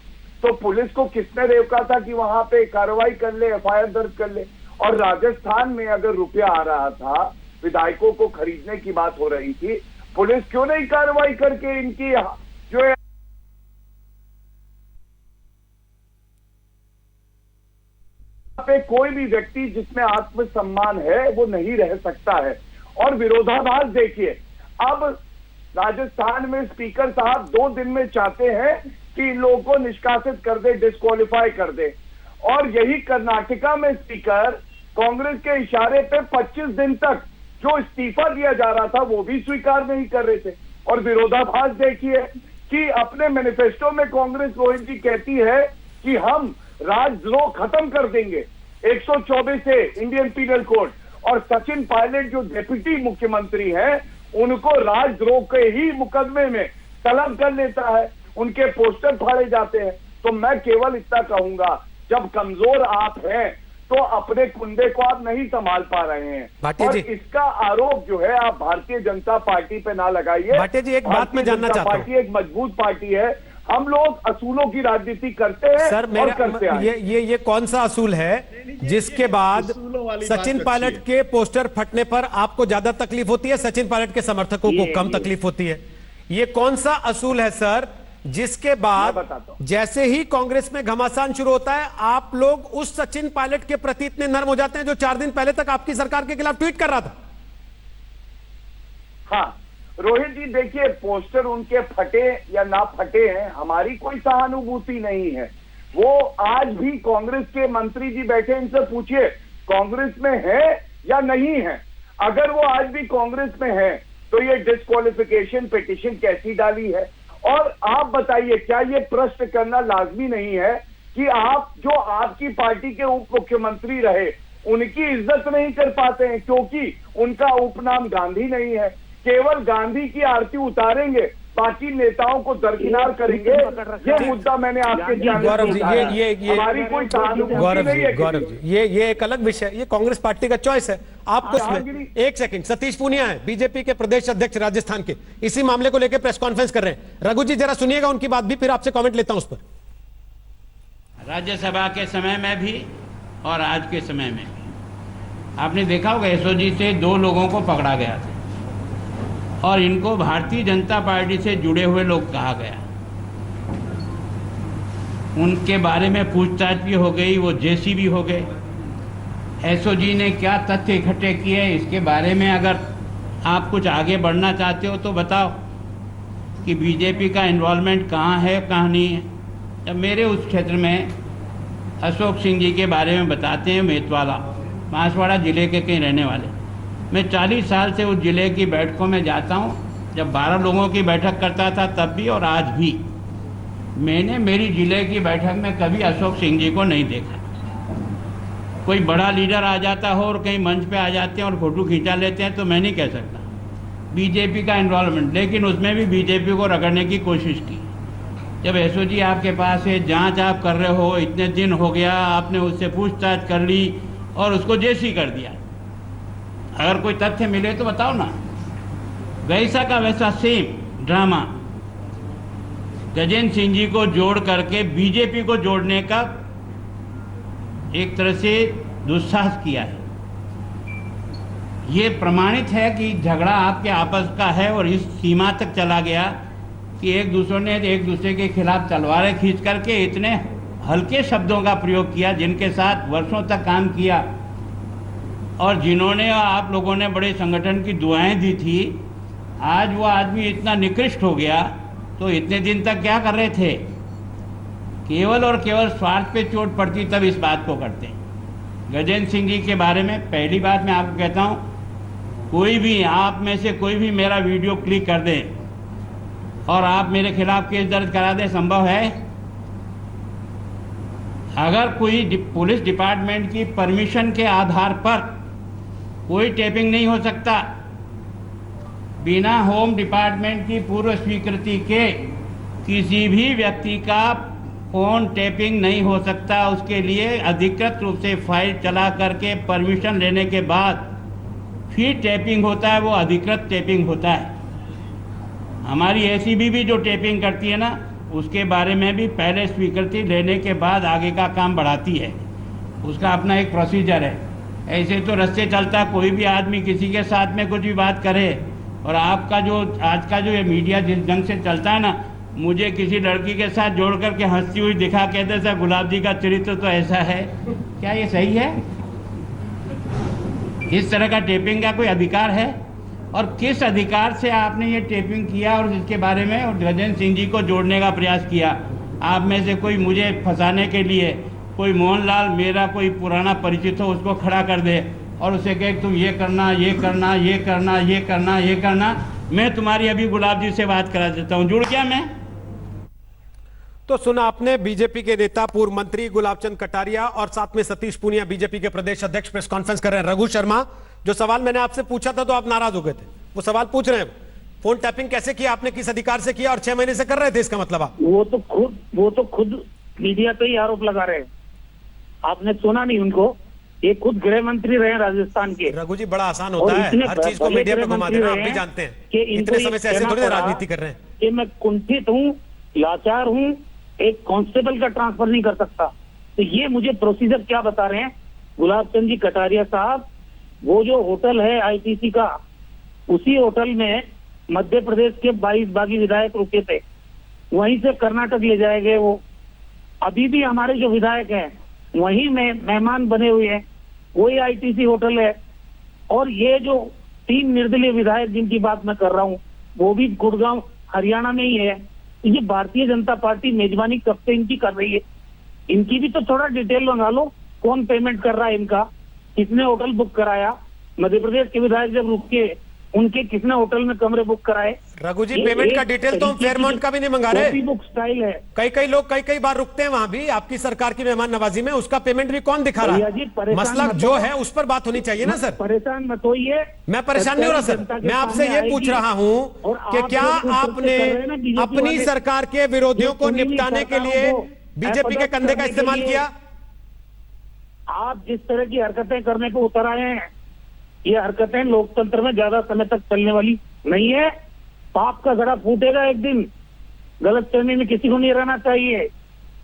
तो पुलिस को किसने रोका था कि वहां पे कार्रवाई कर ले, एफआईआर दर्ज कर ले? और राजस्थान में अगर रुपया आ रहा था, विधायकों को खरीदने की बात हो रही थी, पुलिस क्यों नहीं कार्रवाई करके इनकी जो है पे कोई भी व्यक्ति जिसमें आत्मसम्मान है वो नहीं रह सकता है। और विरोधाभास देखिए, अब राजस्थान में स्पीकर साहब 2 दिन में चाहते हैं कि इन लोगों को निष्कासित कर दे, डिस्क्वालीफाई कर दे, और यही कर्नाटका में स्पीकर कांग्रेस के इशारे पे 25 दिन तक जो इस्तीफा दिया जा रहा था वो भी स्वीकार नहीं कर रहे थे। और विरोधाभास देखिए कि अपने मैनिफेस्टो में कांग्रेस रोहित जी कहती है कि हम राजद्रोह खत्म कर देंगे 124 से इंडियन पीनल कोड, और सचिन पायलट जो डिप्टी मुख्यमंत्री हैं उनको राजद्रोह के ही मुकदमे में तलब कर लेता है, उनके पोस्टर फाड़े जाते हैं। तो मैं केवल इतना कहूंगा, जब कमजोर आप हैं तो अपने कुंडे को आप नहीं संभाल पा रहे हैं, और इसका आरोप जो है आप भारतीय जनता पार्टी पे ना लगाइए। भाटिया जी, एक बात मैं जानना चाहता हूं, पार्टी एक मजबूत पार्टी है, हम लोग असूलों की राजनीति करते हैं सर। और करते हैं। ये कौन सा असूल है जिसके बाद सचिन पायलट के पोस्टर फटने पर आपको ज्यादा तकलीफ होती है, सचिन पायलट के समर्थकों को कम तकलीफ होती है? ये कौन सा असूल है सर जिसके बाद जैसे ही कांग्रेस में घमासान शुरू होता है आप लोग उस सचिन पायलट के प्रति इतने नर्म हो जाते हैं जो 4 दिन पहले तक आपकी सरकार के खिलाफ ट्वीट कर रहा था? हाँ, रोहित जी देखिए, पोस्टर उनके फटे या ना फटे हैं, हमारी कोई सहानुभूति नहीं है। वो आज भी कांग्रेस के मंत्री जी बैठे, इनसे पूछिए कांग्रेस में है या नहीं है। अगर वो आज भी कांग्रेस में है तो ये डिस्क्वालिफिकेशन पिटीशन कैसी डाली है? और आप बताइए, क्या ये प्रश्न करना लाजमी नहीं है कि आप जो आपकी पार्टी के उप मुख्यमंत्री रहे उनकी इज्जत नहीं कर पाते हैं क्योंकि उनका उपनाम गांधी नहीं है? केवल गांधी की आरती उतारेंगे, बाकी नेताओं को दरकिनार करेंगे। ये मुद्दा मैंने आपके गौरव जी, ये हमारी कोई सहानुभूति नहीं है। गौरव जी, ये एक अलग विषय, ये कांग्रेस पार्टी का चॉइस है। आपको इसमें एक सेकंड, सतीश पूनिया है बीजेपी के प्रदेश अध्यक्ष राजस्थान के, इसी मामले को लेकर प्रेस कॉन्फ्रेंस कर रहे हैं। रघु जी जरा सुनिएगा उनकी बात भी, फिर आपसे कमेंट लेता हूं उस पर। राज्यसभा के समय में भी और आज के समय में भी आपने देखा होगा एसओजी से 2 लोगों को पकड़ा गया था और इनको भारतीय जनता पार्टी से जुड़े हुए लोग कहा गया। उनके बारे में पूछताछ भी हो गई, वो जेसी भी हो गए। एसओजी ने क्या तथ्य इकट्ठे किए इसके बारे में अगर आप कुछ आगे बढ़ना चाहते हो तो बताओ कि बीजेपी का इन्वॉल्वमेंट कहाँ है कहाँ नहीं है। जब मेरे उस क्षेत्र में अशोक सिंह जी के बारे में बताते हैं, मेतवाला बांसवाड़ा ज़िले के कहीं रहने वाले, मैं 40 साल से उस ज़िले की बैठकों में जाता हूँ। जब 12 लोगों की बैठक करता था तब भी और आज भी मैंने मेरी ज़िले की बैठक में कभी अशोक सिंह जी को नहीं देखा। कोई बड़ा लीडर आ जाता हो और कहीं मंच पे आ जाते हैं और फोटो खींचा लेते हैं तो मैं नहीं कह सकता बीजेपी का इन्वॉल्वमेंट, लेकिन उसमें भी बीजेपी को रगड़ने की कोशिश की। जब एसओजी आपके पास है, जांच आप कर रहे हो, इतने दिन हो गया, आपने उससे पूछताछ कर ली और उसको जेसी कर दिया। अगर कोई तथ्य मिले तो बताओ ना। वैसा का वैसा सेम ड्रामा गजेंद्र सिंह जी को जोड़ करके बीजेपी को जोड़ने का एक तरह से दुस्साहस किया है। ये प्रमाणित है कि झगड़ा आपके आपस का है और इस सीमा तक चला गया कि एक दूसरे ने एक दूसरे के खिलाफ तलवारें खींच करके इतने हल्के शब्दों का प्रयोग किया जिनके साथ वर्षों तक काम किया और जिन्होंने आप लोगों ने बड़े संगठन की दुआएं दी थी, आज वो आदमी इतना निकृष्ट हो गया। तो इतने दिन तक क्या कर रहे थे? केवल और केवल स्वार्थ पे चोट पड़ती तब इस बात को करते हैं। गजेंद्र सिंह जी के बारे में पहली बात मैं आपको कहता हूँ, कोई भी आप में से कोई भी मेरा वीडियो क्लिक कर दे और आप मेरे खिलाफ केस दर्ज करा दे, संभव है? अगर कोई पुलिस डिपार्टमेंट की परमिशन के आधार पर कोई टेपिंग नहीं हो सकता, बिना होम डिपार्टमेंट की पूर्व स्वीकृति के किसी भी व्यक्ति का फोन टेपिंग नहीं हो सकता। उसके लिए अधिकृत रूप से फाइल चला करके परमिशन लेने के बाद फिर टेपिंग होता है, वो अधिकृत टेपिंग होता है। हमारी एसीबी भी जो टेपिंग करती है ना, उसके बारे में भी पहले स्वीकृति लेने के बाद आगे का काम बढ़ाती है, उसका अपना एक प्रोसीजर है। ऐसे तो रस्ते चलता कोई भी आदमी किसी के साथ में कुछ भी बात करे। और आपका जो आज का जो ये मीडिया जिस ढंग से चलता है ना, मुझे किसी लड़की के साथ जोड़ करके हंसती हुई दिखा कहते सर गुलाब जी का चरित्र तो ऐसा है, क्या ये सही है? इस तरह का टेपिंग का कोई अधिकार है? और किस अधिकार से आपने ये टेपिंग किया और इसके बारे में और गजेंद्र सिंह जी को जोड़ने का प्रयास किया? आप में से कोई मुझे फंसाने के लिए कोई मोहनलाल मेरा कोई पुराना परिचित हो उसको खड़ा कर दे और उसे कहे तुम ये करना ये करना ये करना ये करना ये करना, मैं तुम्हारी अभी गुलाब जी से बात करा देता हूँ, जुड़ गया मैं। तो सुना आपने बीजेपी के नेता पूर्व मंत्री गुलाबचंद कटारिया और साथ में सतीश पूनिया बीजेपी के प्रदेश अध्यक्ष प्रेस कॉन्फ्रेंस कर रहे हैं। रघु शर्मा, जो सवाल मैंने आपसे पूछा था तो आप नाराज हो गए थे, वो सवाल पूछ रहे हैं, फोन टैपिंग कैसे किया आपने, किस अधिकार से किया और 6 महीने से कर रहे थे, इसका मतलब आप? वो तो खुद मीडिया पे ही आरोप लगा रहे हैं। आपने सुना नहीं उनको? ये खुद गृह मंत्री रहे राजस्थान के। रघु जी बड़ा आसान होता है हर चीज को मीडिया पे घुमा देना, आप भी जानते हैं कि इतने समय से ऐसे थोड़ी राजनीति कर रहे हैं कि मैं कुंठित हूँ, लाचार हूँ, एक कांस्टेबल का ट्रांसफर नहीं कर सकता। तो ये मुझे प्रोसीजर क्या बता रहे हैं गुलाबचंद जी कटारिया साहब? वो जो होटल है आईटीसी का, उसी होटल में मध्य प्रदेश के 22 बागी विधायक रुके थे, वहीं से कर्नाटक ले जाए गए। वो अभी भी हमारे जो विधायक हैं वहीं में मेहमान बने हुए हैं, वही आईटीसी होटल है। और ये जो 3 निर्दलीय विधायक जिनकी बात मैं कर रहा हूँ, वो भी गुड़गांव हरियाणा में ही है। ये भारतीय जनता पार्टी मेजबानी कब से इनकी कर रही है? इनकी भी तो थोड़ा डिटेल मंगा लो, कौन पेमेंट कर रहा है इनका, किसने होटल बुक कराया, मध्य प्रदेश के विधायक जब रुके उनके किसने होटल में कमरे बुक कराए। रघु जी, पेमेंट का डिटेल तो हम फेयरमाउंट का भी नहीं मंगा रहे। बुक स्टाइल है। कई लोग कई बार रुकते हैं वहां भी आपकी सरकार की मेहमान नवाजी में, उसका पेमेंट भी कौन दिखा रहा है? मसला जो है उस पर बात होनी चाहिए ना सर। परेशान मत होइए, मैं परेशान नहीं हो रहा सर, मैं आपसे ये पूछ रहा हूं कि क्या आपने अपनी सरकार के विरोधियों को निपटाने के लिए बीजेपी के कंधे का इस्तेमाल किया? आप जिस तरह की हरकतें करने को उतर आए हैं, ये हरकतें लोकतंत्र में ज्यादा समय तक चलने वाली नहीं है। पाप का घड़ा फूटेगा एक दिन। गलतफहमी में किसी को नहीं रहना चाहिए,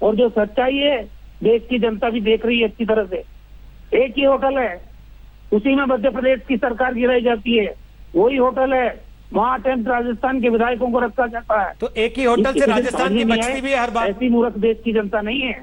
और जो सच्चाई है देश की जनता भी देख रही है अच्छी तरह से। एक ही होटल है, उसी में मध्य प्रदेश की सरकार गिराई जाती है, वही होटल है, वहां अटेम्प्ट राजस्थान के विधायकों को रखा जाता है। तो एक ही होटल से राजस्थान की बचती भी है हर बार। ऐसी मूर्ख देश की जनता नहीं है।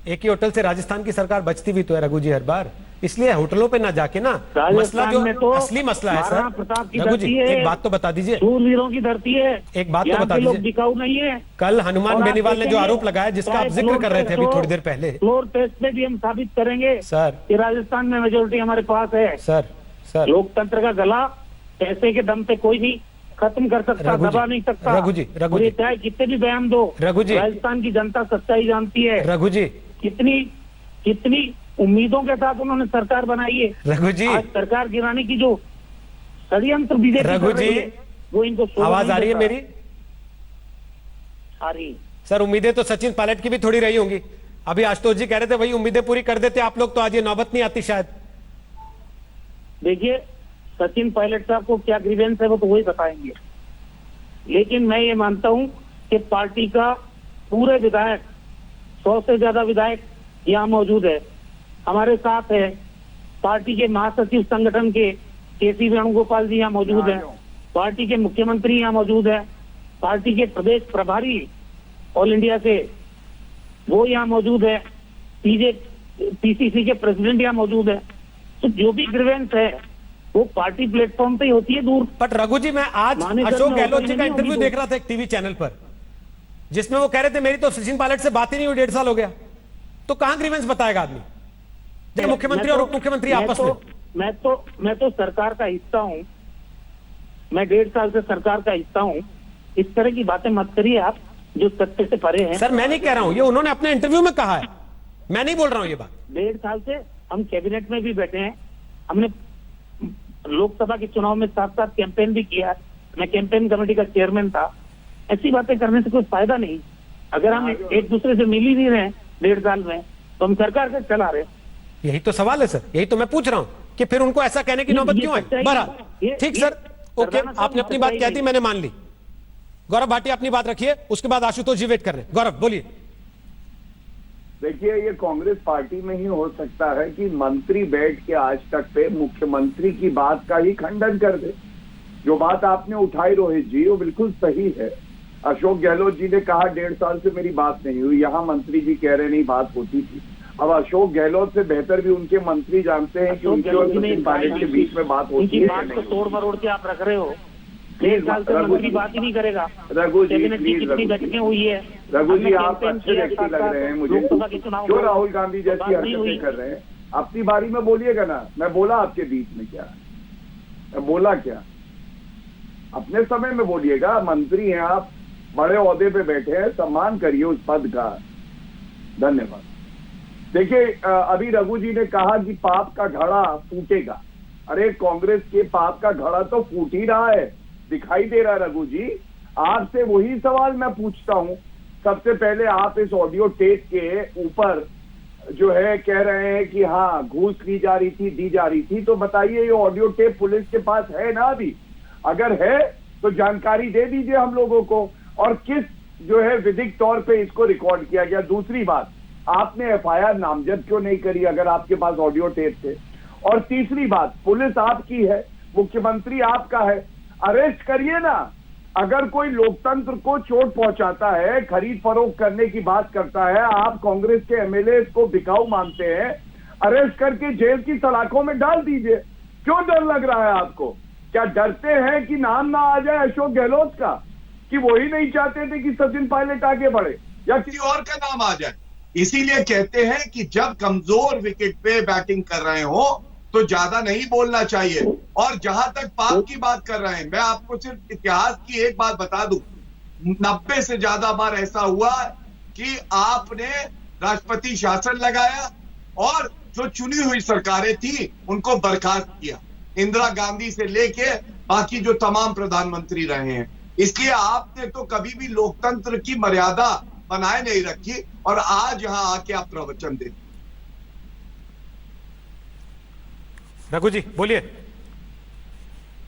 एक ही होटल से राजस्थान की सरकार बचती भी तो है रघु जी हर बार, इसलिए होटलों पे ना जाके ना मसला जो तो असली मसला है सर। प्रताप की रघु जी, धरती है, एक बात तो बता दीजिए, शूरवीरों की धरती है, एक बात तो यहाँ बता के लोग दीजिए, बिकाऊ नहीं है। कल हनुमान बेनीवाल ने जो आरोप लगाया जिसका आप जिक्र कर रहे थे अभी थोड़ी देर पहले, फ्लोर टेस्ट में भी हम साबित करेंगे सर कि राजस्थान में मेजोरिटी हमारे पास है। सर लोकतंत्र का गला पैसे के दम पे कोई भी खत्म कर सकता, दबा नहीं सकता। रघु जी चाहे कितने भी बयान दो, रघु जी, राजस्थान की जनता सच्चाई जानती है। रघु जी, कितनी उम्मीदों के साथ उन्होंने सरकार बनाई है। रघु जी, आज सरकार गिराने की जो षड्यंत्र बीजेपी रघु जी, वो इनको आवाज आ रही है मेरी? आ रही सर, उम्मीदें तो सचिन पायलट की भी थोड़ी रही होंगी। अभी आशुतोष जी कह रहे थे वही उम्मीदें पूरी कर देते आप लोग तो आज ये नौबत नहीं आती शायद। देखिए, सचिन पायलट साहब को क्या ग्रीवेंस है वो तो वही बताएंगे, लेकिन मैं ये मानता हूं कि पार्टी का पूरे विधायक, 100 से ज्यादा विधायक यहाँ मौजूद है, हमारे साथ है। पार्टी के महासचिव संगठन के केसी वेणुगोपाल जी यहाँ मौजूद है, पार्टी के मुख्यमंत्री यहाँ मौजूद है, पार्टी के प्रदेश प्रभारी ऑल इंडिया से वो यहाँ मौजूद है, पीसीसी के प्रेसिडेंट यहाँ मौजूद है। तो जो भी ग्रीवेंस है वो पार्टी प्लेटफॉर्म पे ही होती है दूर। बट रघु जी, मैं आज अशोक गहलोत जी का इंटरव्यू देख रहा था एक टीवी चैनल पर, जिसमें वो कह रहे थे मेरी तो सचिन पायलट से बात ही नहीं हुई, 1.5 साल हो गया। तो कहां ग्रीवेंस बताएगा आदमी? मुख्यमंत्री और उप मुख्यमंत्री आपस में। मैं तो सरकार का हिस्सा हूं, मैं 1.5 साल से सरकार का हिस्सा हूं। इस तरह की बातें मत करिए आप जो सत्य से परे हैं। सर, मैं नहीं कह रहा हूं, ये उन्होंने अपने इंटरव्यू में कहा है, मैं नहीं बोल रहा हूं ये बात। 1.5 साल से हम कैबिनेट में भी बैठे हैं, हमने लोकसभा के चुनाव में साथ साथ कैंपेन भी किया, मैं कैंपेन कमेटी का चेयरमैन था। ऐसी बातें करने से कोई फायदा नहीं। अगर हम एक दूसरे से मिल ही नहीं रहे 1.5 साल में तो हम सरकार से चला रहे। यही तो सवाल है सर, यही तो मैं पूछ रहा हूं कि फिर उनको ऐसा कहने की नौबत क्यों आई? बहरहाल ठीक सर, ओके, आपने अपनी बात कह दी, मैंने मान ली। गौरव भाटिया अपनी बात रखिए, उसके बाद आशुतोष जी वेट कर रहे हैं। गौरव बोलिए। देखिए, ये कांग्रेस पार्टी में ही हो सकता है कि मंत्री बैठ के आज तक पे मुख्यमंत्री की बात का ही खंडन कर दे। जो बात आपने उठाई रोहित जी, वो बिल्कुल सही है। अशोक गहलोत जी ने कहा 1.5 साल से मेरी बात नहीं हुई, यहाँ मंत्री जी कह रहे नहीं बात होती थी। अब अशोक गहलोत से बेहतर भी उनके मंत्री जानते हैं कि उनके और सचिन पायलट के बीच में बात होती है। बात को तोड़ मरोड़ के आप रख रहे हो। 1.5 साल से मंत्री बात ही नहीं करेगा। रघु जी, कितनी बैठकें हुई है? रघु जी, आप अच्छे व्यक्ति लग रहे हैं मुझे। क्यों राहुल गांधी जैसी हरकतें कर रहे हैं? अपनी बारी में बोलिएगा ना। मैं बोला आपके बीच में क्या? मैं बोला क्या? अपने समय में बोलिएगा। मंत्री हैं आप, बड़े ओहदे पे बैठे हैं, सम्मान करिए उस पद का। धन्यवाद। देखिए, अभी रघु जी ने कहा कि पाप का घड़ा फूटेगा। अरे, कांग्रेस के पाप का घड़ा तो फूट ही रहा है, दिखाई दे रहा है। रघु जी, आपसे वही सवाल मैं पूछता हूं। सबसे पहले आप इस ऑडियो टेप के ऊपर जो है कह रहे हैं कि हाँ घूस ली जा रही थी, दी जा रही थी, तो बताइए ये ऑडियो टेप पुलिस के पास है ना? अभी अगर है तो जानकारी दे दीजिए हम लोगों को, और किस जो है विधिक तौर पे इसको रिकॉर्ड किया गया। दूसरी बात, आपने एफआईआर नामजद क्यों नहीं करी अगर आपके पास ऑडियो टेप थे? और तीसरी बात, पुलिस आपकी है, मुख्यमंत्री आपका है, अरेस्ट करिए ना। अगर कोई लोकतंत्र को चोट पहुंचाता है, खरीद फरोख्त करने की बात करता है, आप कांग्रेस के एमएलए को बिकाऊ मानते हैं, अरेस्ट करके जेल की सलाखों में डाल दीजिए। क्यों डर लग रहा है आपको? क्या डरते हैं कि नाम ना आ जाए अशोक गहलोत का, कि वही नहीं चाहते थे कि सचिन पायलट आगे बढ़े या किसी और का नाम आ जाए? इसीलिए कहते हैं कि जब कमजोर विकेट पे बैटिंग कर रहे हो तो ज्यादा नहीं बोलना चाहिए। और जहां तक पाक की बात कर रहे हैं, मैं आपको सिर्फ इतिहास की एक बात बता दूं, 90 से ज्यादा बार ऐसा हुआ कि आपने राष्ट्रपति शासन लगाया और जो चुनी हुई सरकारें थी उनको बर्खास्त किया, इंदिरा गांधी से लेके बाकी जो तमाम प्रधानमंत्री रहे हैं। इसलिए आपने तो कभी भी लोकतंत्र की मर्यादा बनाए नहीं रखी और आज यहां आके आप प्रवचन देते। रघु जी बोलिए।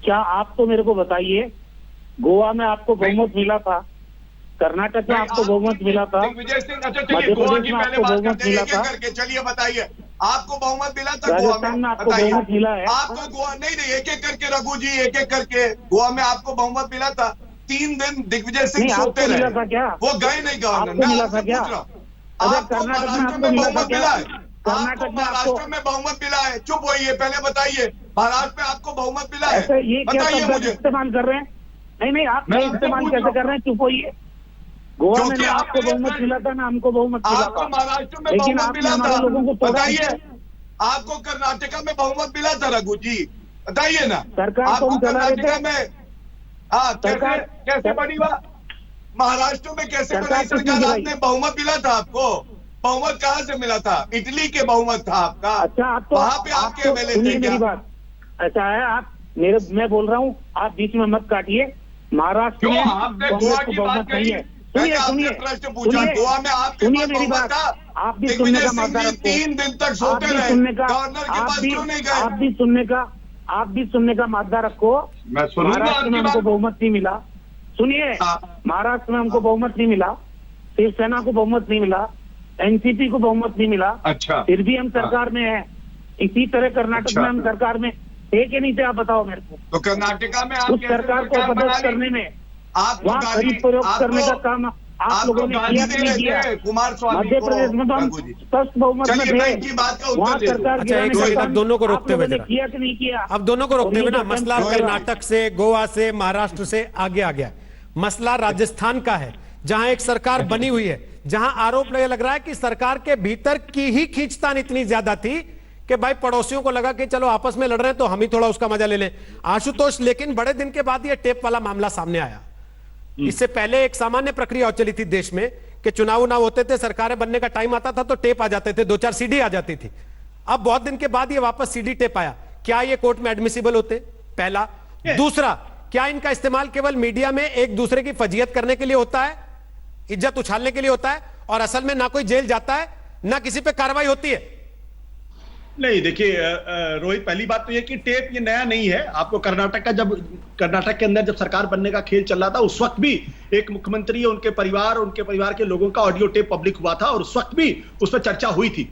क्या आप तो मेरे को बताइए, गोवा में आपको बहुमत मिला था, कर्नाटक में आपको बहुमत मिला था, विजय सिंह, अच्छा मध्य चलिए गोवा प्रदेश की में पहले आपको बात बहुमत करते हैं मिला एक एक था, करके। चलिए बताइए, आपको बहुमत मिला था गोवा राजस्थान में आपको बताइए। बहुमत मिला है? आपको गोवा नहीं एक एक करके रघु जी, एक एक करके। गोवा में आपको बहुमत मिला था? 3 दिन दिग्विजय सिंह नहीं, सोते आपको रहे, मिला था क्या? वो गए नहीं गवर्नर। आपको मिला था क्या? अरे आपको कर्नाटक में महाराष्ट्र आपको में मिला था बहुमत क्या? मिला है? कर्नाटक आपको में आपको महाराष्ट्र में बहुमत मिला है? चुप होइए, पहले बताइए, महाराष्ट्र में आपको बहुमत मिला है? ऐसे ये क्या बताइए शब्द मुझे। इस्तेमाल कर रहे हैं? नहीं आप मैं इस्तेमाल पूछ कैसे रहा कर रहे हैं? चुप होइए। गोवा में क्योंकि ना आपको आपने- बहुमत मिला था ना हमको बहुमत मिला आपको था, महाराष्ट्र में लेकिन बहुमत आपने मिला हमारे था, लोगों को तोड़ा। बताइए। आपको कर्नाटका में बहुमत मिला था रघु जी, बताइए ना। सरकार तो आपको हम चला रहे कर्नाटका थे। में हाँ सरकार- कैसे बनी बात? महाराष्ट्र में कैसे सरकार बनी किसने सरकार? गिराई? आपने बहुमत मिला था? आपको बहुमत कहाँ से मिला था? इटली के बहुमत था आपका। अच्छा आप तो वहां पे आपके आप तो एमएलए सुनिए थे मेरी क्या? बात, ऐसा है आप मैं बोल रहा हूँ, आप बीच में मत काटिए। महाराष्ट्र क्यों? में आपने कांग्रेस गोवा को की बहुमत बात नहीं कही, है। मैंने सुनिए आपसे प्रश्न पूछा, सुनिए, गोवा में आपके सुनिए पास मेरी बहुमत बात, था? आप भी सुनने दिग्विजय का सिंह मादा जी रखो। 3 दिन तक आप सोते भी रहे, सुनने का गवर्नर के पास क्यों नहीं गए? आप भी सुनने का मादा रखो। मैं सुनूंगा महाराष्ट्र में आपकी हमको बात। बहुमत नहीं मिला। सुनिए, हाँ। महाराष्ट्र में हमको बहुमत नहीं मिला, शिवसेना को बहुमत नहीं मिला, एनसीपी को बहुमत नहीं मिला। अच्छा। फिर भी हम सरकार में है। इसी तरह कर्नाटक अच्छा। में हम सरकार में थे कि नहीं थे? आप बताओ मेरे को। तो कर्नाटका में आप उस कैसे सरकार को सरकार बना पदस्थ ली? करने में आपको वहाँ गाली- खरीद प्रयोग आपको- करने का काम आप लोगों ने गाली किया दे कि नहीं रहे किया? थे कुमार स्वामी मध्य को, प्रदेश में तो हम रघु जी। स्पष्ट बहुमत में चलिए, मैं थे। इनकी बात का वहाँ उत्तर दे दूं। सरकार अच्छा, गिराने एक का सेकंड, काम अब दोनों को आप रोकते हुए लोगों ने जरा। किया कि नहीं किया? अब दोनों को रोकते और हुए ये ना, जो मसला attempt कर रहा है। कर्नाटक से, गोवा से, महाराष्ट्र से आगे आ गया। मसला राजस्थान का है, जहां एक सरकार बनी हुई है, जहां आरोप लग रहा है कि सरकार के भीतर की ही खींचतान इतनी ज्यादा थी कि भाई पड़ोसियों को लगा कि चलो आपस में लड़ रहे हैं तो हम ही थोड़ा उसका मजा ले लें। आशुतोष, लेकिन बड़े दिन के बाद यह टेप वाला मामला सामने आया। इससे पहले एक सामान्य प्रक्रिया चली थी देश में कि चुनाव उनाव होते थे, सरकारें बनने का टाइम आता था तो टेप आ जाते थे, 2-4 सीडी आ जाती थी। अब बहुत दिन के बाद ये वापस सीडी टेप आया। क्या ये कोर्ट में एडमिसिबल होते? पहला। दूसरा, क्या इनका इस्तेमाल केवल मीडिया में एक दूसरे की फजीयत करने के लिए होता है, इज्जत उछालने के लिए होता है, और असल में ना कोई जेल जाता है ना किसी पे कार्रवाई होती है? नहीं देखिए रोहित, पहली बात तो ये कि टेप ये नया नहीं है। आपको कर्नाटक के अंदर जब सरकार बनने का खेल चल रहा था, उस वक्त भी एक मुख्यमंत्री, उनके परिवार के लोगों का ऑडियो टेप पब्लिक हुआ था और उस वक्त भी उस पर चर्चा हुई थी।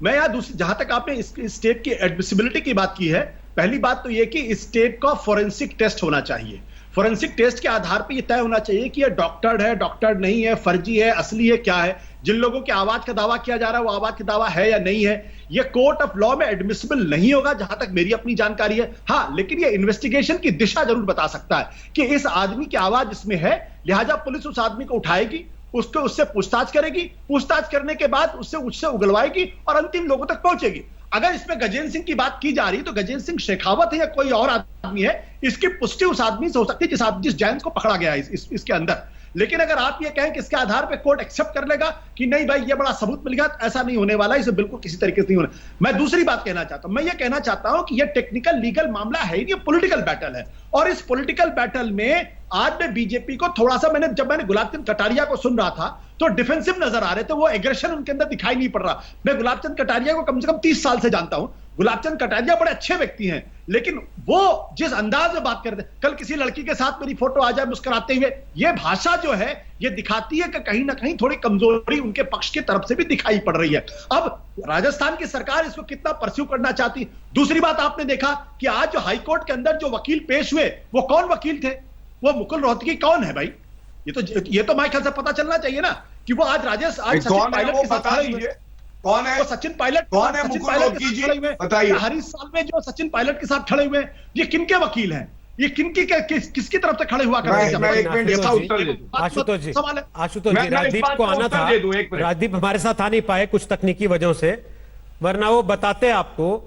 मैं यहाँ जहां तक आपने इस टेप की एडमिसिबिलिटी की बात की है, पहली बात तो ये कि इस टेप का फोरेंसिक टेस्ट होना चाहिए। फोरेंसिक टेस्ट के आधार पर यह तय होना चाहिए कि यह डॉक्टर्ड है, डॉक्टर्ड नहीं है, फर्जी है, असली है, क्या है। जिन लोगों की आवाज का दावा किया जा रहा है वो आवाज का दावा है या नहीं है, यह कोर्ट ऑफ लॉ में एडमिसिबल नहीं होगा, जहां तक मेरी अपनी जानकारी है। हाँ, लेकिन यह इन्वेस्टिगेशन की दिशा जरूर बता सकता है कि इस आदमी की आवाज इसमें है, लिहाजा पुलिस उस आदमी को उठाएगी, उससे पूछताछ करेगी, पूछताछ करने के बाद उससे उगलवाएगी और अंतिम लोगों तक पहुंचेगी। अगर इसमें गजेंद्र सिंह की बात की जा रही है तो गजेंद्र सिंह शेखावत है या कोई और आदमी है, इसकी पुष्टि उस आदमी से हो सकती है जिस जैन को पकड़ा गया है इसके अंदर। लेकिन अगर आप ये कहें कि इसके आधार पे कोर्ट एक्सेप्ट कर लेगा कि नहीं भाई ये बड़ा सबूत मिल गया, ऐसा नहीं होने वाला, इसे बिल्कुल किसी तरीके से नहीं होना। मैं दूसरी बात कहना चाहता हूं, मैं ये कहना चाहता हूं कि ये टेक्निकल लीगल मामला है, ये पॉलिटिकल बैटल है। और इस पॉलिटिकल बैटल में आज में बीजेपी को थोड़ा सा, जब मैंने गुलाब चंद कटारिया को सुन रहा था तो डिफेंसिव नजर आ रहे थे, वो एग्रेशन उनके अंदर दिखाई नहीं पड़ रहा। मैं गुलाब चंद कटारिया को कम से कम 30 साल से जानता हूं। गुलाब चंद कटारिया बड़े अच्छे व्यक्ति हैं, लेकिन वो जिस अंदाज में बात करते, कल किसी लड़की के साथ मेरी फोटो आ जाए मुस्कुराते हुए, ये भाषा जो है ये दिखाती है कि कहीं ना कहीं थोड़ी कमजोरी उनके पक्ष की तरफ से भी दिखाई पड़ रही है। अब राजस्थान की सरकार इसको कितना परस्यू करना चाहती। दूसरी बात आपने देखा कि आज जो हाईकोर्ट के अंदर जो वकील पेश हुए वो कौन वकील थे? वो मुकुल रोहतगी कौन है भाई? ये तो मेरे ख्याल से पता चलना चाहिए ना कि वो आज सचिन पायलट के साथ खड़े हुए। कौन है? सचिन पायलट कौन है? सचिन मुकुल पायलट रोहतगी के जी, साथ खड़े हुए, बताइए। हरीश साल में जो सचिन पायलट के साथ खड़े हुए, ये किनके वकील हैं? ये किसकी तरफ से खड़े हुआ कर रहे हैं? मैं एक मिनट इसका उत्तर दे दूं। आशुतोष जी, सवाल है। आशुतोष जी, मैं इस राजदीप बात को का आना उत्तर था, दे दूं, एक मिनट। राजदीप हमारे साथ आ नहीं पाए कुछ तकनीकी वजहों से, वरना वो बताते आपको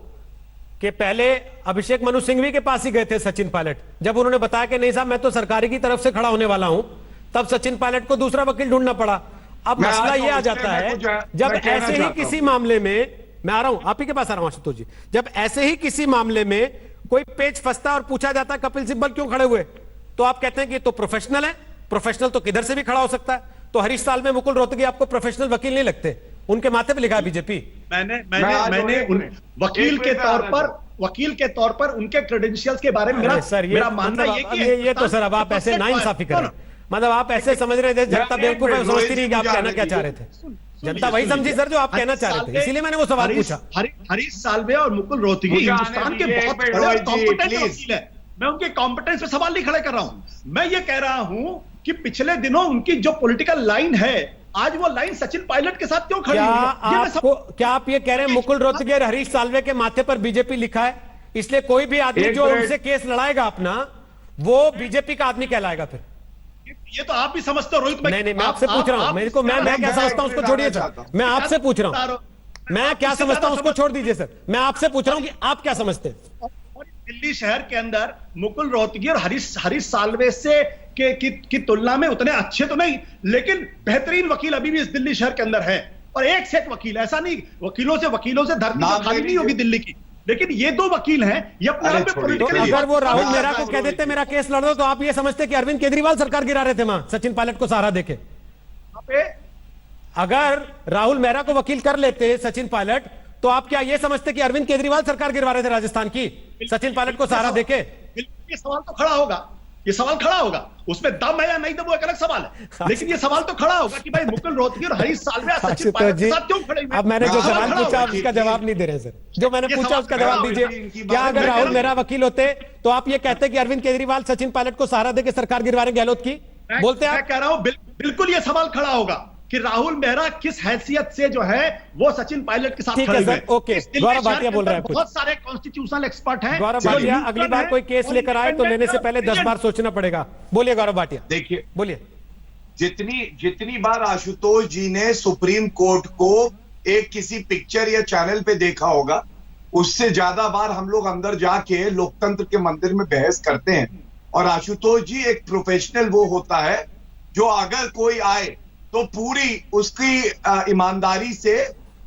कि पहले अभिषेक मनु सिंघवी के पास ही गए थे सचिन पायलट, जब उन्होंने बताया कि नहीं साहब मैं तो सरकारी की तरफ से खड़ा होने वाला हूं, तब सचिन पायलट को दूसरा वकील ढूंढना पड़ा। अब मैं मसला आज ये आ उसमें जाता मैं है कुछ- जब मैं कहना ऐसे ही चाहता किसी हूं। मामले में, मैं आ रहा हूं आप ही के पास आ रहा हूं आशुतोष जी, जब ऐसे ही किसी मामले में कोई पेच फंसता है और पूछा जाता है कपिल सिब्बल क्यों खड़े हुए, तो आप कहते हैं कि ये तो प्रोफेशनल है, प्रोफेशनल तो किधर से भी खड़ा हो सकता है। तो हरीश साल्वे, मुकुल रोहतगी आपको प्रोफेशनल वकील नहीं लगते? उनके माथे पे लिखा है बीजेपी। मैंने वकील के तौर पर उनके क्रेडेंशियल्स के बारे में मेरा मानना ये तो सर अब आप ऐसे नाइंसाफी कर रहे हैं, मतलब आप ऐसे समझ रहे थे जनता बेवकूफ है, समझती नहीं कि आप कहना क्या चाह रहे थे। जनता वही समझी सर जो आप कहना चाह रहे थे, इसीलिए मैंने वो सवाल पूछा। हरीश साल्वे और मुकुल रोहतगी हिंदुस्तान के बहुत बड़े और कॉम्पिटेंट वकील हैं। मैं उनके कॉम्पिटेंस पे सवाल नहीं खड़े कर रहा हूं। मैं ये कह रहा हूं कि पिछले दिनों उनकी जो पॉलिटिकल लाइन है, आज वो लाइन सचिन पायलट के साथ क्यों खड़ी है? क्या आप ये कह रहे हैं मुकुल रोहतगी और हरीश साल्वे के माथे पर बीजेपी लिखा है, इसलिए कोई भी आदमी जो उनसे केस लड़ाएगा अपना, वो बीजेपी का आदमी कहलाएगा? फिर ये तो आप भी समझते हो रोहित। नहीं, मैं आपसे पूछ रहा हूं, मेरे को मैं क्या समझता हूं उसको छोड़िए सर, मैं आपसे पूछ रहा हूं, मैं क्या समझता हूं उसको छोड़ दीजिए सर, मैं आपसे पूछ रहा हूं कि आप क्या समझते हैं। दिल्ली शहर के अंदर मुकुल रोहतगी और हरीश साल्वे से की तुलना में उतने अच्छे तो नहीं, लेकिन बेहतरीन वकील अभी भी इस दिल्ली शहर के अंदर है। और एक सेट वकील, ऐसा नहीं वकीलों से धरती तो खाली नहीं होगी दिल्ली की, लेकिन ये दो वकील हैं, ये अपने आप में पॉलिटिकली। अगर वो राहुल मेहरा को कह देते मेरा केस लड़ दो, तो आप ये समझते कि अरविंद केजरीवाल सरकार गिरा रहे थे वहां सचिन पायलट को सहारा देके? अगर राहुल मेहरा को वकील कर लेते सचिन पायलट, तो आप क्या ये समझते कि अरविंद केजरीवाल सरकार गिरवा रहे थे राजस्थान की सचिन पायलट को सहारा देके? ये सवाल तो खड़ा होगा, ये सवाल खड़ा होगा, उसमें दम है या नहीं दम वो एक अलग सवाल है, लेकिन ये सवाल तो खड़ा होगा कि भाई मुकुल रोहतगी और हरीश साल्वे सचिन पायलट के साथ क्यों खड़े हुए? अब मैंने जो सवाल पूछा उसका जवाब नहीं दे रहे सर, जो मैंने पूछा उसका जवाब दीजिए। क्या अगर राहुल मेहरा वकील होते तो आप ये कहते कि अरविंद केजरीवाल सचिन पायलट को सहारा देके सरकार गिरवा रहे गहलोत की? बोलते हैं? मैं कह रहा हूं बिल्कुल ये सवाल खड़ा होगा कि राहुल मेहरा किस हैसियत से जो है वो सचिन पायलट के साथ खड़े हुए। ओके, गौरव भाटिया बोल रहे हैं। बहुत सारे कॉन्स्टिट्यूशनल एक्सपर्ट हैं। गौरव भाटिया, अगली बार कोई केस लेकर आए तो लेने से पहले 10 बार सोचना पड़ेगा। बोलिए गौरव भाटिया। देखिए, बोलिए। जितनी बार आशुतोष जी ने सुप्रीम कोर्ट को एक किसी पिक्चर या चैनल पे देखा होगा, उससे ज्यादा बार हम लोग अंदर जाके लोकतंत्र के मंदिर में बहस करते हैं। और आशुतोष जी एक प्रोफेशनल वो होता है जो अगर कोई आए तो पूरी उसकी ईमानदारी से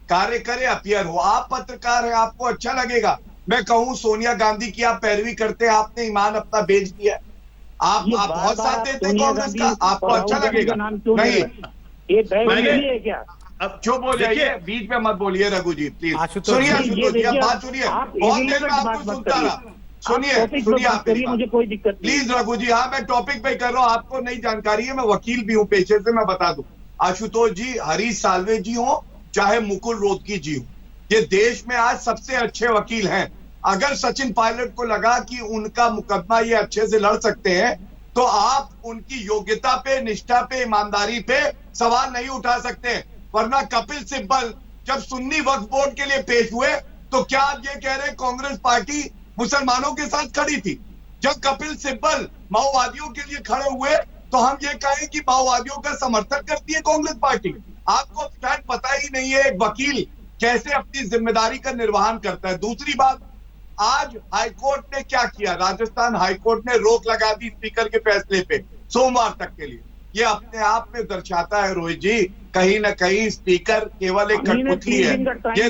कार्य करे, अपियर हो। आप पत्रकार हैं, आपको अच्छा लगेगा मैं कहूं सोनिया गांधी की आप पैरवी करते हैं, आपने ईमान अपना बेच दिया। आप बहुत साथ देते हैं कांग्रेस का, आपको अच्छा लगेगा नहीं? अब जो बोलिए बीच में मत बोलिए रघु जी प्लीज। सुनिए आशुतोष जी, आप बात सुनिए, बहुत देर में आपको सुनता रहा। सुनिए आप मुझे कोई दिक्कत प्लीज रघु जी। हाँ, मैं टॉपिक पे कर रहा हूँ, आपको नई जानकारी है, मैं वकील भी हूँ पेशे से, मैं बता दूं। आशुतोष जी, हरीश साल्वे जी हो चाहे मुकुल रोहतगी जी हो, ये देश में आज सबसे अच्छे वकील हैं। अगर सचिन पायलट को लगा कि उनका मुकदमा ये अच्छे से लड़ सकते हैं, तो आप उनकी योग्यता पे, निष्ठा पे, ईमानदारी पे सवाल नहीं उठा सकते। वरना कपिल सिब्बल जब सुन्नी वक्फ बोर्ड के लिए पेश हुए, तो क्या आप ये कह रहे हैं कांग्रेस पार्टी मुसलमानों के साथ खड़ी थी? जब कपिल सिब्बल माओवादियों के लिए खड़े हुए, तो हम ये कहें कि माओवादियों का समर्थन करती है कांग्रेस पार्टी? आपको शायद पता ही नहीं है एक वकील कैसे अपनी जिम्मेदारी का निर्वहन करता है। दूसरी बात, आज हाईकोर्ट ने क्या किया? राजस्थान हाईकोर्ट ने रोक लगा दी स्पीकर के फैसले पे सोमवार तक के लिए। ये अपने आप में दर्शाता है रोहित जी, कहीं ना कहीं स्पीकर केवल एक कठपुतली है। ये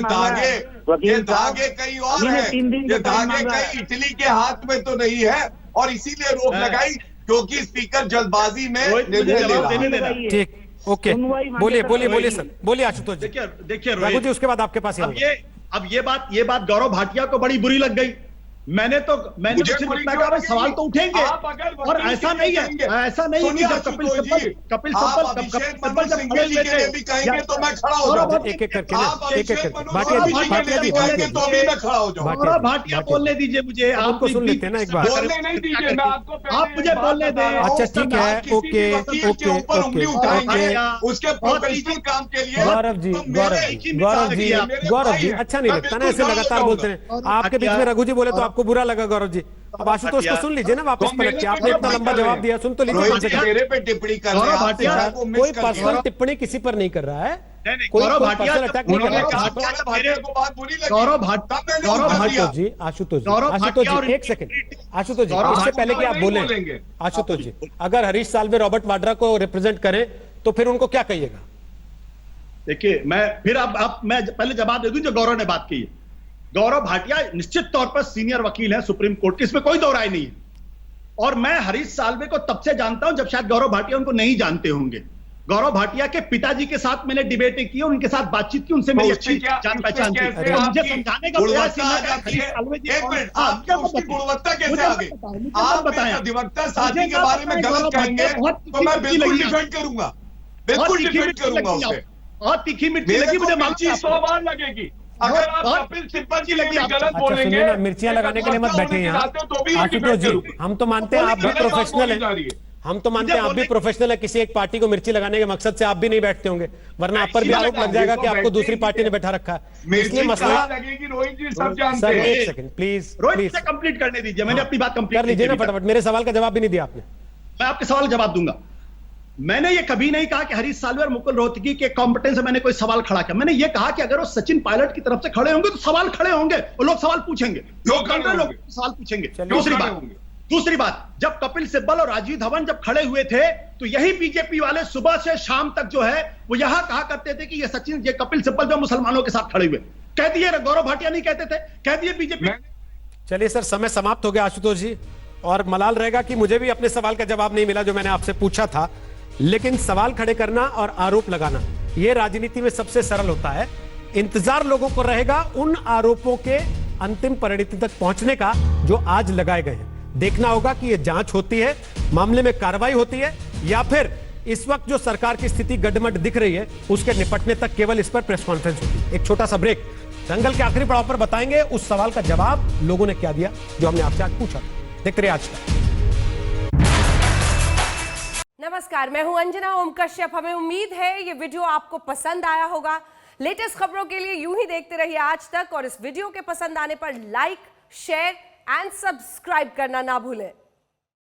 धागे कहीं और है, ये धागे कहीं इटली के हाथ में तो नहीं है, और इसीलिए रोक लगाई क्योंकि स्पीकर जल्दबाजी में निर्णय ले रहा है। ठीक, ओके, बोलिए सर, बोलिए आशुतोष जी। देखिए रघु जी, उसके बाद आपके पास अब ये बात गौरव भाटिया को बड़ी बुरी लग गई। मैंने तो सिर्फ इतना कहा सवाल तो उठेंगे, और ऐसा नहीं है कि जब कपिल सिब्बल जब खड़े हुए थे तो मैं खड़ा हो जाऊं। एक एक करके भाटिया बोलने दीजिए मुझे, आपको सुन लेते हैं ना एक बार। बोलने नहीं दीजिए, मैं आपको आप मुझे बोलने दें। अच्छा ठीक है, ओके, उसके प्रोफेशनल काम के लिए। गौरव जी अच्छा नहीं लगता ना ऐसे लगातार बोलते हैं। आपके बीच में रघु जी बोले तो आपको बुरा लगा गौरव जी? अब आशुतोष को सुन लीजिए ना वापस पलट के, आपने इतना लंबा जवाब दिया, सुन तो लीजिए कम से कम। मेरे पे टिप्पणी कर रहे हैं, आपसे सर, को मिस कोई कर रहे हैं। पर्सनल टिप्पणी किसी पर नहीं कर रहा है, कोई गौरव भाटिया पर्सनल अटैक नहीं कर रहा है। आशुतोष जी एक सेकंड, आशुतोष जी इससे पहले कि आप बोलें, आशुतोष जी अगर हरीश साल्वे रॉबर्ट वाड्रा को रिप्रेजेंट करें तो फिर उनको क्या कहिएगा? देखिए मैं पहले जवाब दे दूं जो गौरव ने बात की है। गौरव भाटिया निश्चित तौर पर सीनियर वकील है सुप्रीम कोर्ट की, इसमें कोई दो राय नहीं है। और मैं हरीश साल्वे को तब से जानता हूं जब शायद गौरव भाटिया उनको नहीं जानते होंगे। गौरव भाटिया के पिताजी के साथ मैंने डिबेटें की, उनके साथ बातचीत की, उनसे मेरी अच्छी जान पहचान थी। मुझे समझाने का प्रयास गुणवत्ता कैसे आ गई? आप अधिवक्ता शादी के बारे में गलत कहेंगे तो मैं बिल्कुल डिफेंड करूंगा, बिल्कुल डिफेंड करूंगा उसे। बहुत तीखी मिर्ची लगी मुझे, मिर्ची 100 बार लगेगी अगर आप कपिल सिब्बल जी लगी गलत अच्छा बोलेंगे। सुनिए ना, मिर्चियां लगाने के लिए मत बैठे यहाँ। आशुतोष जी हम तो मानते हैं आप भी प्रोफेशनल हैं, हम तो मानते हैं आप भी प्रोफेशनल है, किसी एक पार्टी को मिर्ची लगाने के मकसद से आप भी नहीं बैठते होंगे, वरना आप पर भी आरोप लग जाएगा कि आपको दूसरी पार्टी ने बैठा रखा है। इसलिए मसला लगेगी, रोहित जी सब जानते सर हैं। एक सेकंड प्लीज रोहित से कंप्लीट करने दीजिए, मैंने अपनी बात कंप्लीट कर लीजिए ना फटाफट, मेरे सवाल का जवाब भी नहीं दिया आपने। मैं आपके सवाल का जवाब दूंगा। मैंने ये कभी नहीं कहा कि हरीश साल्वे और मुकुल रोहतगी के कॉम्पिटेंस से मैंने कोई सवाल खड़ा किया। मैंने ये कहा कि अगर वो सचिन पायलट की तरफ से खड़े होंगे तो सवाल खड़े होंगे और लोग सवाल पूछेंगे, लोग सवाल पूछेंगे। दूसरी बात, जब कपिल सिब्बल और राजीव धवन जब खड़े हुए थे तो यही बीजेपी वाले सुबह से शाम तक जो है वो यहां कहा करते थे कि ये कपिल सिब्बल जो मुसलमानों के साथ खड़े हुए, कह दिए गौरव भाटिया नहीं कहते थे, कह दिए बीजेपी। चलिए सर समय समाप्त हो गया आशुतोष जी, और मलाल रहेगा कि मुझे भी अपने सवाल का जवाब नहीं मिला जो मैंने आपसे पूछा था। लेकिन सवाल खड़े करना और आरोप लगाना यह राजनीति में सबसे सरल होता है। इंतजार लोगों को रहेगा उन आरोपों के अंतिम परिणति तक पहुंचने का जो आज लगाए गए हैं। देखना होगा कि यह जांच होती है, मामले में कार्रवाई होती है, या फिर इस वक्त जो सरकार की स्थिति गड्ढमड दिख रही है उसके निपटने तक केवल इस पर प्रेस कॉन्फ्रेंस होती है। एक छोटा सा ब्रेक, दंगल के आखिरी पड़ाव पर बताएंगे उस सवाल का जवाब लोगों ने क्या दिया जो हमने आपसे आज पूछा। देखते रहिए आज तक। नमस्कार, मैं हूं अंजना ओम कश्यप। हमें उम्मीद है ये वीडियो आपको पसंद आया होगा। लेटेस्ट खबरों के लिए यूं ही देखते रहिए आज तक, और इस वीडियो के पसंद आने पर लाइक, शेयर एंड सब्सक्राइब करना ना भूलें।